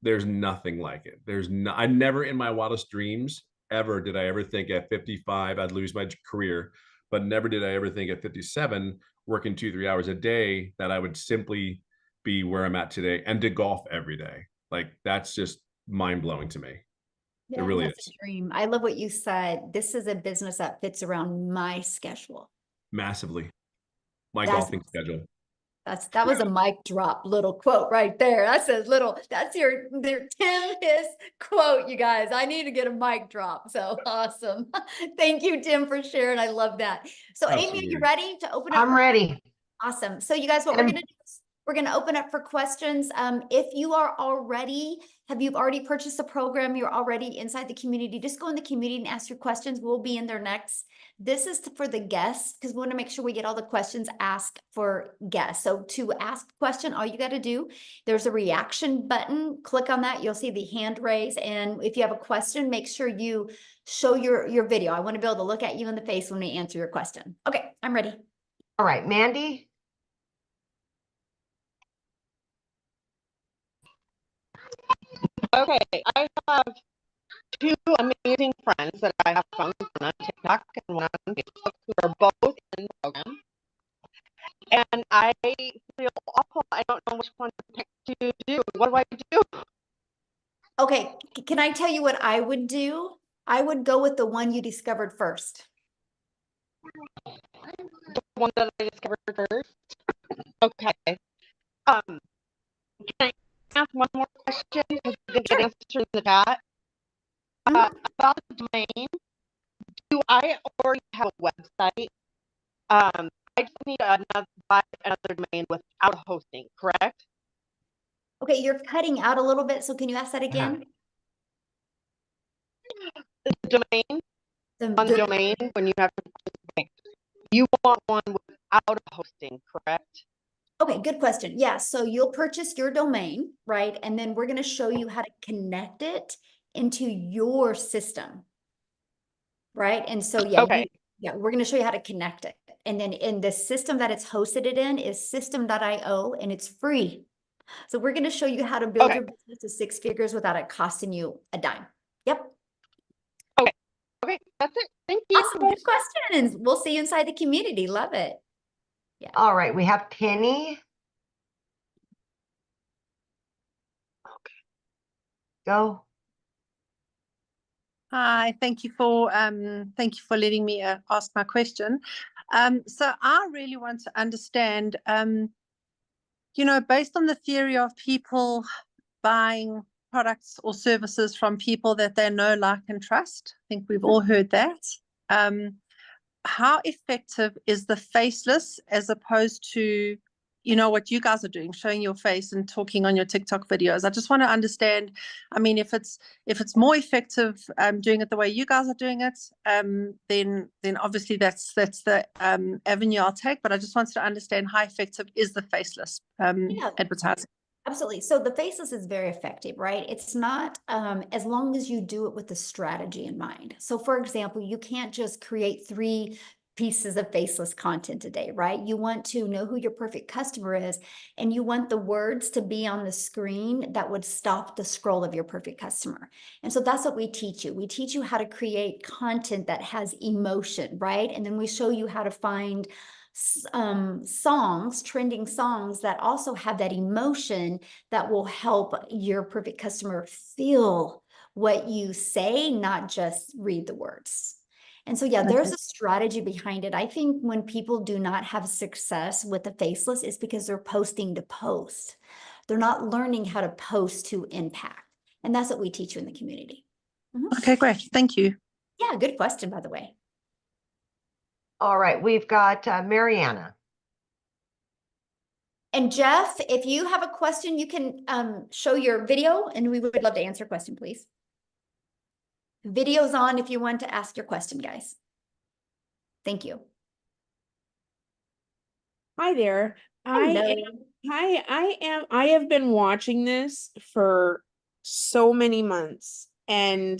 there's nothing like it. I never in my wildest dreams ever did I ever think at 55 I'd lose my career, but never did I ever think at 57 working 2-3 hours a day that I would simply be where I'm at today and to golf every day. Like, that's just mind blowing to me. Yeah, really that's is. a dream. I love what you said. This is a business that fits around my schedule. Massively. My That's golfing schedule. that was a mic drop little quote right there. That's your Tim his quote, you guys. I need to get a mic drop. So awesome. Thank you, Tim, for sharing. I love that. So Amy, are you Absolutely. ready to open up? I'm ready. Awesome. So you guys, what we're gonna do is we're gonna open up for questions. If you are already, you've already purchased a program, you're already inside the community, just go in the community and ask your questions. We'll be in there next. This is for the guests because we want to make sure we get all the questions asked for guests. So to ask a question, all you got to do, there's a reaction button. Click on that. You'll see the hand raise. And if you have a question, make sure you show your video. I want to be able to look at you in the face when we answer your question. Okay, I'm ready. All right, Mandy. Okay, I have two amazing friends that I have found on TikTok and one on Facebook who are both in the program. And I feel awful. I don't know which one to pick to do. What do I do? Okay, can I tell you what I would do? I would go with the one you discovered first. The one that I discovered first. Okay. Can I ask one more question? Because I didn't get an answer in the chat. About the domain. Do I already have a website? I just need buy another domain without hosting, correct? Okay, you're cutting out a little bit, so can you ask that again? The domain, on the domain, when you have to, you want one without hosting, correct? Okay, good question. Yeah, so you'll purchase your domain, right? And then we're going to show you how to connect it into your system, right? And so, yeah, Okay. we're going to show you how to connect it. And then in the system that it's hosted it in is system.io, and it's free. So we're going to show you how to build your business to 6 figures without it costing you a dime. Yep. Okay, that's it. Thank you. Awesome. Good questions. We'll see you inside the community. Love it. Yeah. All right, we have Penny. Okay. Go. Hi, thank you for letting me ask my question. So I really want to understand, based on the theory of people buying products or services from people that they know, like, and trust. I think we've all heard that. How effective is the faceless as opposed to, what you guys are doing, showing your face and talking on your TikTok videos? I just want to understand, I mean, if it's more effective doing it the way you guys are doing it, then obviously that's the avenue I'll take. But I just wanted to understand how effective is the faceless advertising. Absolutely. So the faceless is very effective, right? It's not as long as you do it with the strategy in mind. So for example, you can't just create 3 pieces of faceless content today, right? You want to know who your perfect customer is, and you want the words to be on the screen that would stop the scroll of your perfect customer. And so that's what we teach you. We teach you how to create content that has emotion, right? And then we show you how to find songs, trending songs that also have that emotion that will help your perfect customer feel what you say, not just read the words. And so, yeah, there's a strategy behind it. I think when people do not have success with the faceless, it's because they're posting to post. They're not learning how to post to impact. And that's what we teach you in the community. Okay, great. Thank you. Yeah, good question, by the way. All right, we've got Mariana. And Jeff, if you have a question, you can show your video and we would love to answer a question, please. Video's on if you want to ask your question, guys. Thank you. Hi there. Hello. I have been watching this for so many months, and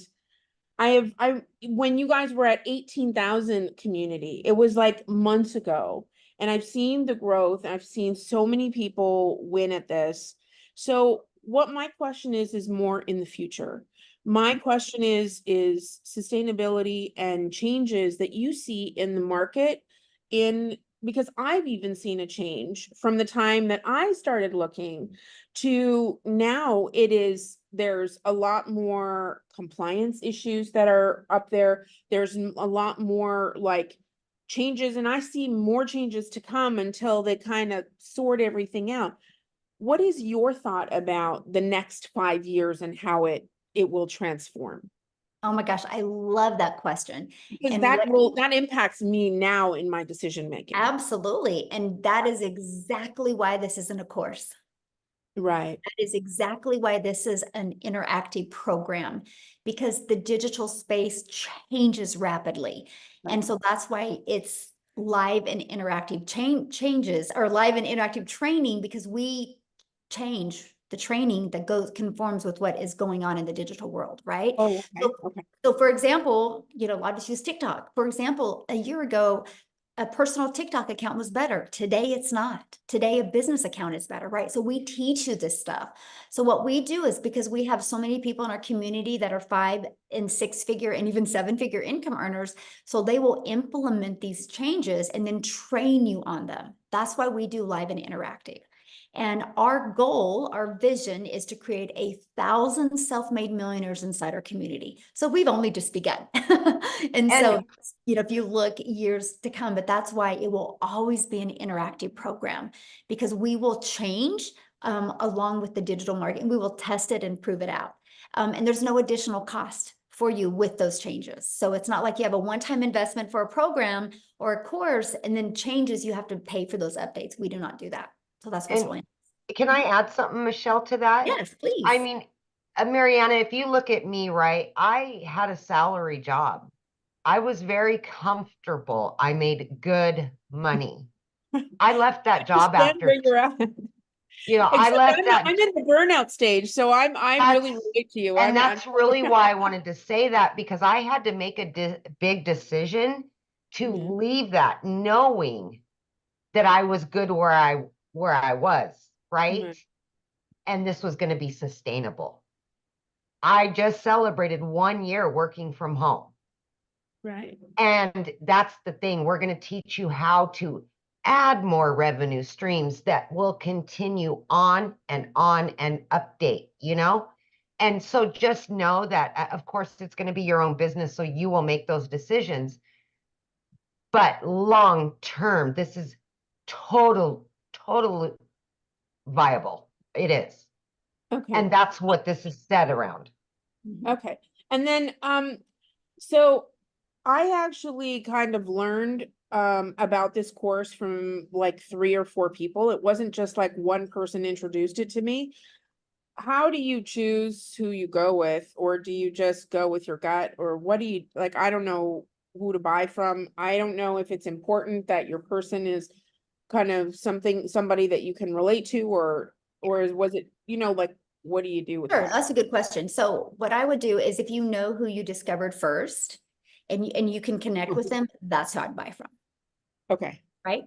when you guys were at 18,000 community, it was like months ago, and I've seen the growth. I've seen so many people win at this. So what my question is more in the future. My question is sustainability and changes that you see in the market because I've even seen a change from the time that I started looking to now. There's a lot more compliance issues that are up there. There's a lot more like changes, and I see more changes to come until they kind of sort everything out. What is your thought about the next 5 years and how it will transform? Oh my gosh, I love that question. Because And that impacts me now in my decision making. absolutely. And that is exactly why this isn't a course. Right. That is exactly why this is an interactive program, because the digital space changes rapidly. Right. And so that's why it's live and interactive changes, or live and interactive training, because we change the training that conforms with what is going on in the digital world, right? Oh, okay. Okay. So for example, a lot of us use TikTok. For example, a year ago, a personal TikTok account was better. Today, it's not. Today, a business account is better, right? So we teach you this stuff. So what we do is, because we have so many people in our community that are 5 and 6 figure and even 7 figure income earners, so they will implement these changes and then train you on them. That's why we do live and interactive. And our goal, our vision, is to create 1,000 self-made millionaires inside our community. So we've only just begun. and so, if you look years to come, but that's why it will always be an interactive program, because we will change along with the digital market, and we will test it and prove it out. And there's no additional cost for you with those changes. So it's not like you have a one-time investment for a program or a course and then changes, you have to pay for those updates. We do not do that. So that's what's really. Can I add something, Michelle, to that? Yes, please. I mean, Mariana, if you look at me, right, I had a salary job. I was very comfortable. I made good money. I left that job after. Where you're at. I left that. I'm in the burnout stage, so I'm really relate to you. And that's really why I wanted to say that, because I had to make a big decision to leave that, knowing that I was good where I was, right? And this was going to be sustainable. I just celebrated 1 year working from home. Right. And that's the thing. We're going to teach you how to add more revenue streams that will continue on and update, And so just know that, of course, it's going to be your own business, so you will make those decisions. But long term, this is totally viable. It is. Okay. And that's what this is set around. Okay. And then, so I actually kind of learned about this course from like 3 or 4 people. It wasn't just like one person introduced it to me. How do you choose who you go with, or do you just go with your gut, or what do you like? I don't know who to buy from. I don't know if it's important that your person is kind of somebody that you can relate to, or was it, like, what do you do with Sure, that? that's a good question. So what I would do is, if you know who you discovered first and you can connect with them, that's who I'd buy from. Okay. Right?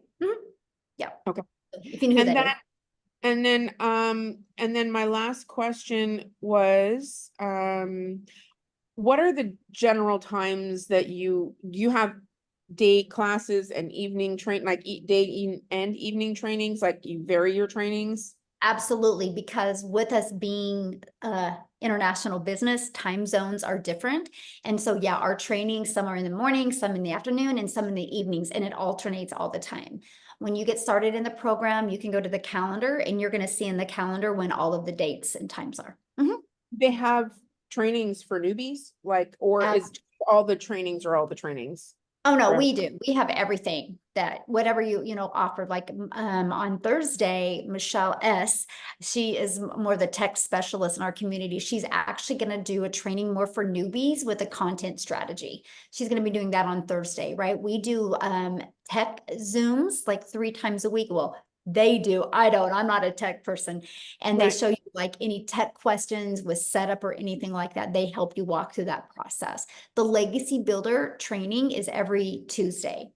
Yeah. Okay. If you know who that is. And then my last question was, what are the general times that you have day classes and evening day and evening trainings, like you vary your trainings? Absolutely, because with us being international business, time zones are different. And so, yeah, our training, some are in the morning, some in the afternoon, and some in the evenings, and it alternates all the time. When you get started in the program, you can go to the calendar, and you're going to see in the calendar when all of the dates and times are. They have trainings for newbies, or is all the trainings? Oh, no, Or- we do. We have everything that whatever you offered, like on Thursday, Michelle S., she is more the tech specialist in our community. She's actually going to do a training more for newbies with a content strategy. She's going to be doing that on Thursday, right? We do tech Zooms like 3 times a week. Well, they do. I don't. I'm not a tech person. And they Right. show you like any tech questions with setup or anything like that. They help you walk through that process. The Legacy Builder training is every Tuesday.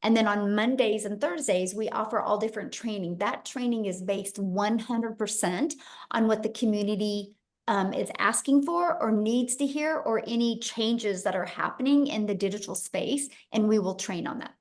And then on Mondays and Thursdays, we offer all different training. That training is based 100% on what the community is asking for or needs to hear, or any changes that are happening in the digital space, and we will train on that.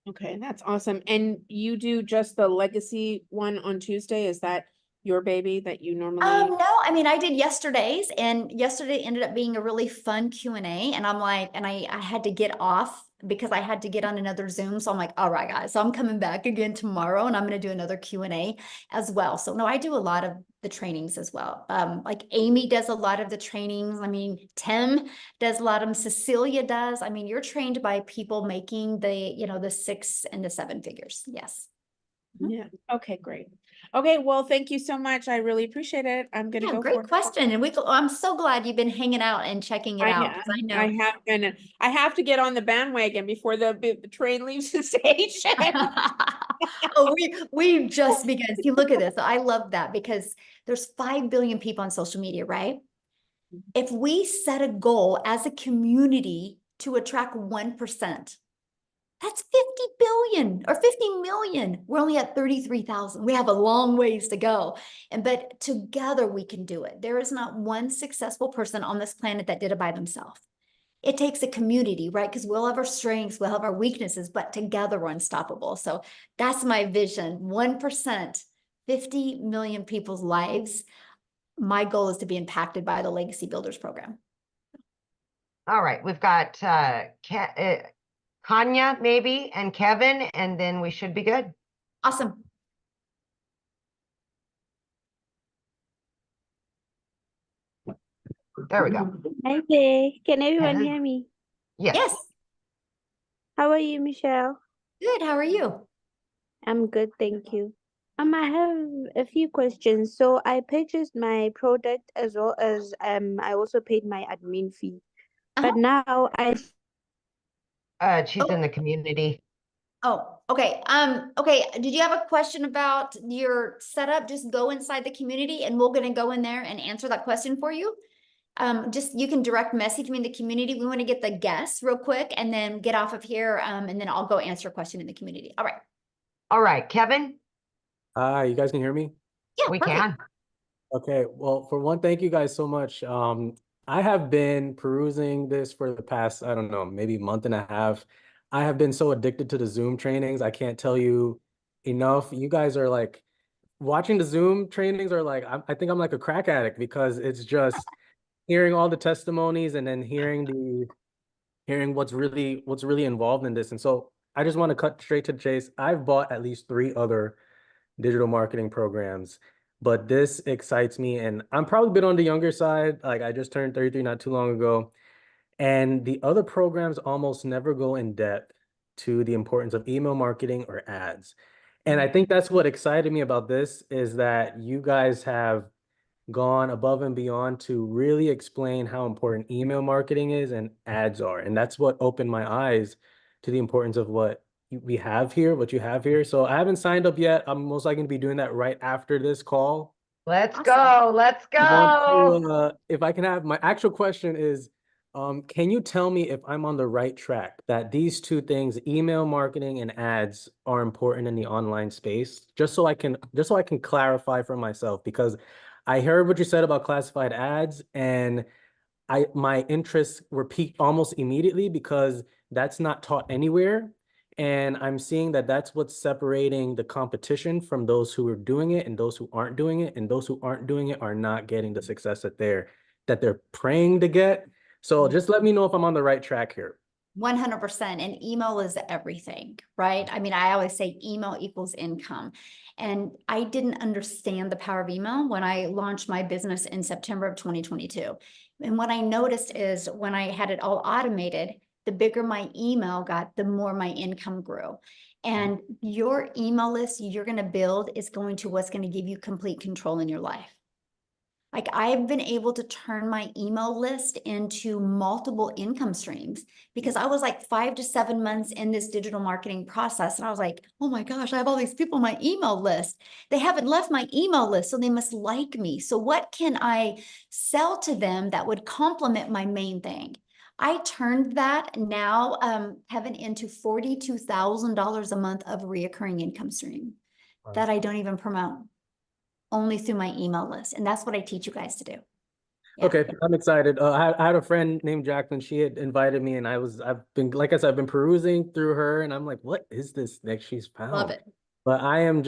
Okay, that's awesome. And you do just the Legacy one on Tuesday? Is that your baby that you normally? No, I mean, I did yesterday's, and yesterday ended up being a really fun Q&A. And I'm like, and I had to get off because I had to get on another Zoom. So I'm like, all right, guys, so I'm coming back again tomorrow, and I'm going to do another Q&A as well. So no, I do a lot of the trainings as well. Like Amy does a lot of the trainings. I mean, Tim does a lot of them. Cecilia does. I mean, you're trained by people making the 6 and the 7 figures. Yes. Yeah. Okay, great. Okay, well, thank you so much. I really appreciate it. I'm gonna Yeah, go great for it. question. And I'm so glad you've been hanging out and checking it out, because I know. I have been. I have to get on the bandwagon before the train leaves the station. Oh, we just begun. See, look at this. I love that, because there's 5 billion people on social media, right? If we set a goal as a community to attract 1%, that's 50 billion or 50 million. We're only at 33,000. We have a long ways to go. But together we can do it. There is not one successful person on this planet that did it by themselves. It takes a community, right? Because we'll have our strengths, we'll have our weaknesses, but together we're unstoppable. So that's my vision. 1%, 50 million people's lives. My goal is to be impacted by the Legacy Builders program. All right, we've got Kanya maybe and Kevin, and then we should be good. Awesome. There we go. Hi there. Can everyone Hello. hear me? Yes. Yes. How are you, Michelle? Good. How are you? I'm good, thank you. I have a few questions. So I purchased my product as well as I also paid my admin fee. But now She's in the community. Oh, okay. Okay. Did you have a question about your setup? Just go inside the community and we're gonna go in there and answer that question for you. Just you can direct message me in the community. We want to get the guests real quick and then get off of here. And then I'll go answer a question in the community. All right. All right, Kevin. Hi, you guys can hear me? Yeah, We perfect. can. Okay, well, for one, thank you guys so much. I have been perusing this for the past, I don't know, maybe month and a half. I have been so addicted to the Zoom trainings. I can't tell you enough. You guys are like, watching the Zoom trainings are like, I think I'm like a crack addict, because it's just hearing all the testimonies and then hearing what's really involved in this. And so I just want to cut straight to the chase. I've bought at least 3 other digital marketing programs, but this excites me, and I'm probably a bit on the younger side. Like, I just turned 33 not too long ago, and the other programs almost never go in depth to the importance of email marketing or ads. And I think that's what excited me about this, is that you guys have gone above and beyond to really explain how important email marketing is and ads are. And that's what opened my eyes to the importance of what you have here. So I haven't signed up yet. I'm most likely going to be doing that right after this call. Let's Awesome. go. Let's go. If I can have, my actual question is, can you tell me if I'm on the right track, that these 2 things, email marketing and ads, are important in the online space? Just so I can clarify for myself, because I heard what you said about classified ads, and my interests were piqued almost immediately, because that's not taught anywhere. And I'm seeing that that's what's separating the competition from those who are doing it and those who aren't doing it. And those who aren't doing it are not getting the success that they're praying to get. So just let me know if I'm on the right track here. 100%. And email is everything, right? I mean, I always say email equals income. And I didn't understand the power of email when I launched my business in September of 2022. And what I noticed is when I had it all automated, the bigger my email got, the more my income grew. And your email list you're going to build is going to what's going to give you complete control in your life. Like I've been able to turn my email list into multiple income streams because I was like 5 to 7 months in this digital marketing process. And I was like, oh my gosh, I have all these people on my email list. They haven't left my email list, so they must like me. So what can I sell to them that would complement my main thing? I turned that now, Kevin, into $42,000 a month of reoccurring income stream that I don't even promote. Only through my email list. And that's what I teach you guys to do. Yeah. Okay, I'm excited. I had a friend named Jacqueline. She had invited me, and I've been, like I said, I've been perusing through her, and I'm like, what is this that she's found? Love it. But I'm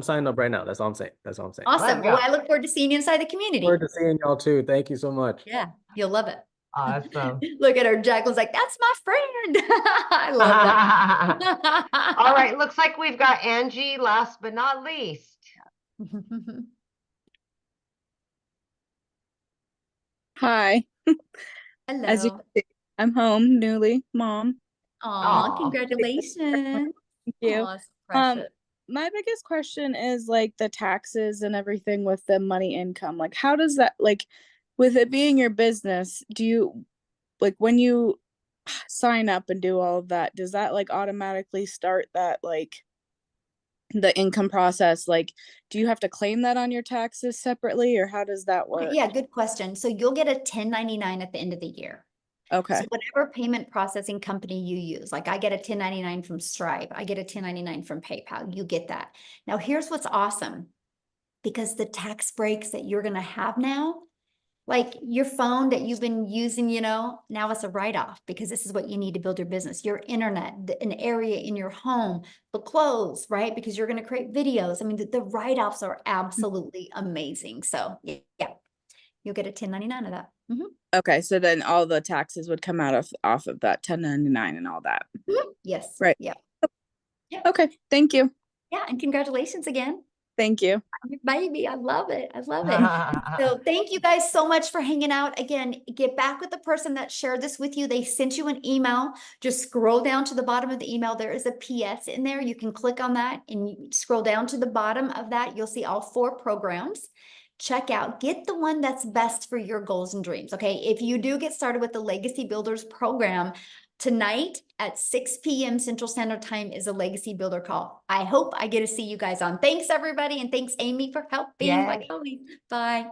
signed up right now. That's all I'm saying. That's all I'm saying. Awesome. Let's Well, go. I look forward to seeing you inside the community. Forward to seeing y'all too. Thank you so much. Yeah, you'll love it. Awesome. Look at her. Jacqueline's like, that's my friend. I love that. All right, looks like we've got Angie last but not least. Hi. As you Hello. can see, I'm home, newly mom. Aw, Aw. congratulations. Thank you. Aw, so Um, precious. My biggest question is like the taxes and everything with the money income. Like, how does that, like, with it being your business, do you, like, when you sign up and do all of that, does that like automatically start that, like, the income process? Like, do you have to claim that on your taxes separately, or how does that work? Yeah, good question. So you'll get a 1099 at the end of the year. Okay. So whatever payment processing company you use, like I get a 1099 from Stripe, I get a 1099 from PayPal, you get that. Now here's what's awesome, because the tax breaks that you're going to have now, like your phone that you've been using, now it's a write-off because this is what you need to build your business, your internet, an area in your home, the clothes, right? Because you're going to create videos. I mean, the write-offs are absolutely amazing. So yeah, you'll get a 1099 of that. Okay, so then all the taxes would come out off of that 1099 and all that. Yes. Right. Yeah. Okay, thank you. Yeah. And congratulations again. Thank you. Baby, I love it. I love it. So thank you guys so much for hanging out. Again, get back with the person that shared this with you. They sent you an email. Just scroll down to the bottom of the email. There is a PS in there. You can click on that and you scroll down to the bottom of that. You'll see all 4 programs. Check out, get the one that's best for your goals and dreams. Okay. If you do get started with the Legacy Builders program, tonight at 6 p.m. Central Standard Time is a Legacy Builder call. I hope I get to see you guys on. Thanks, everybody. And thanks, Amy, for helping. Yay. Like always. Bye.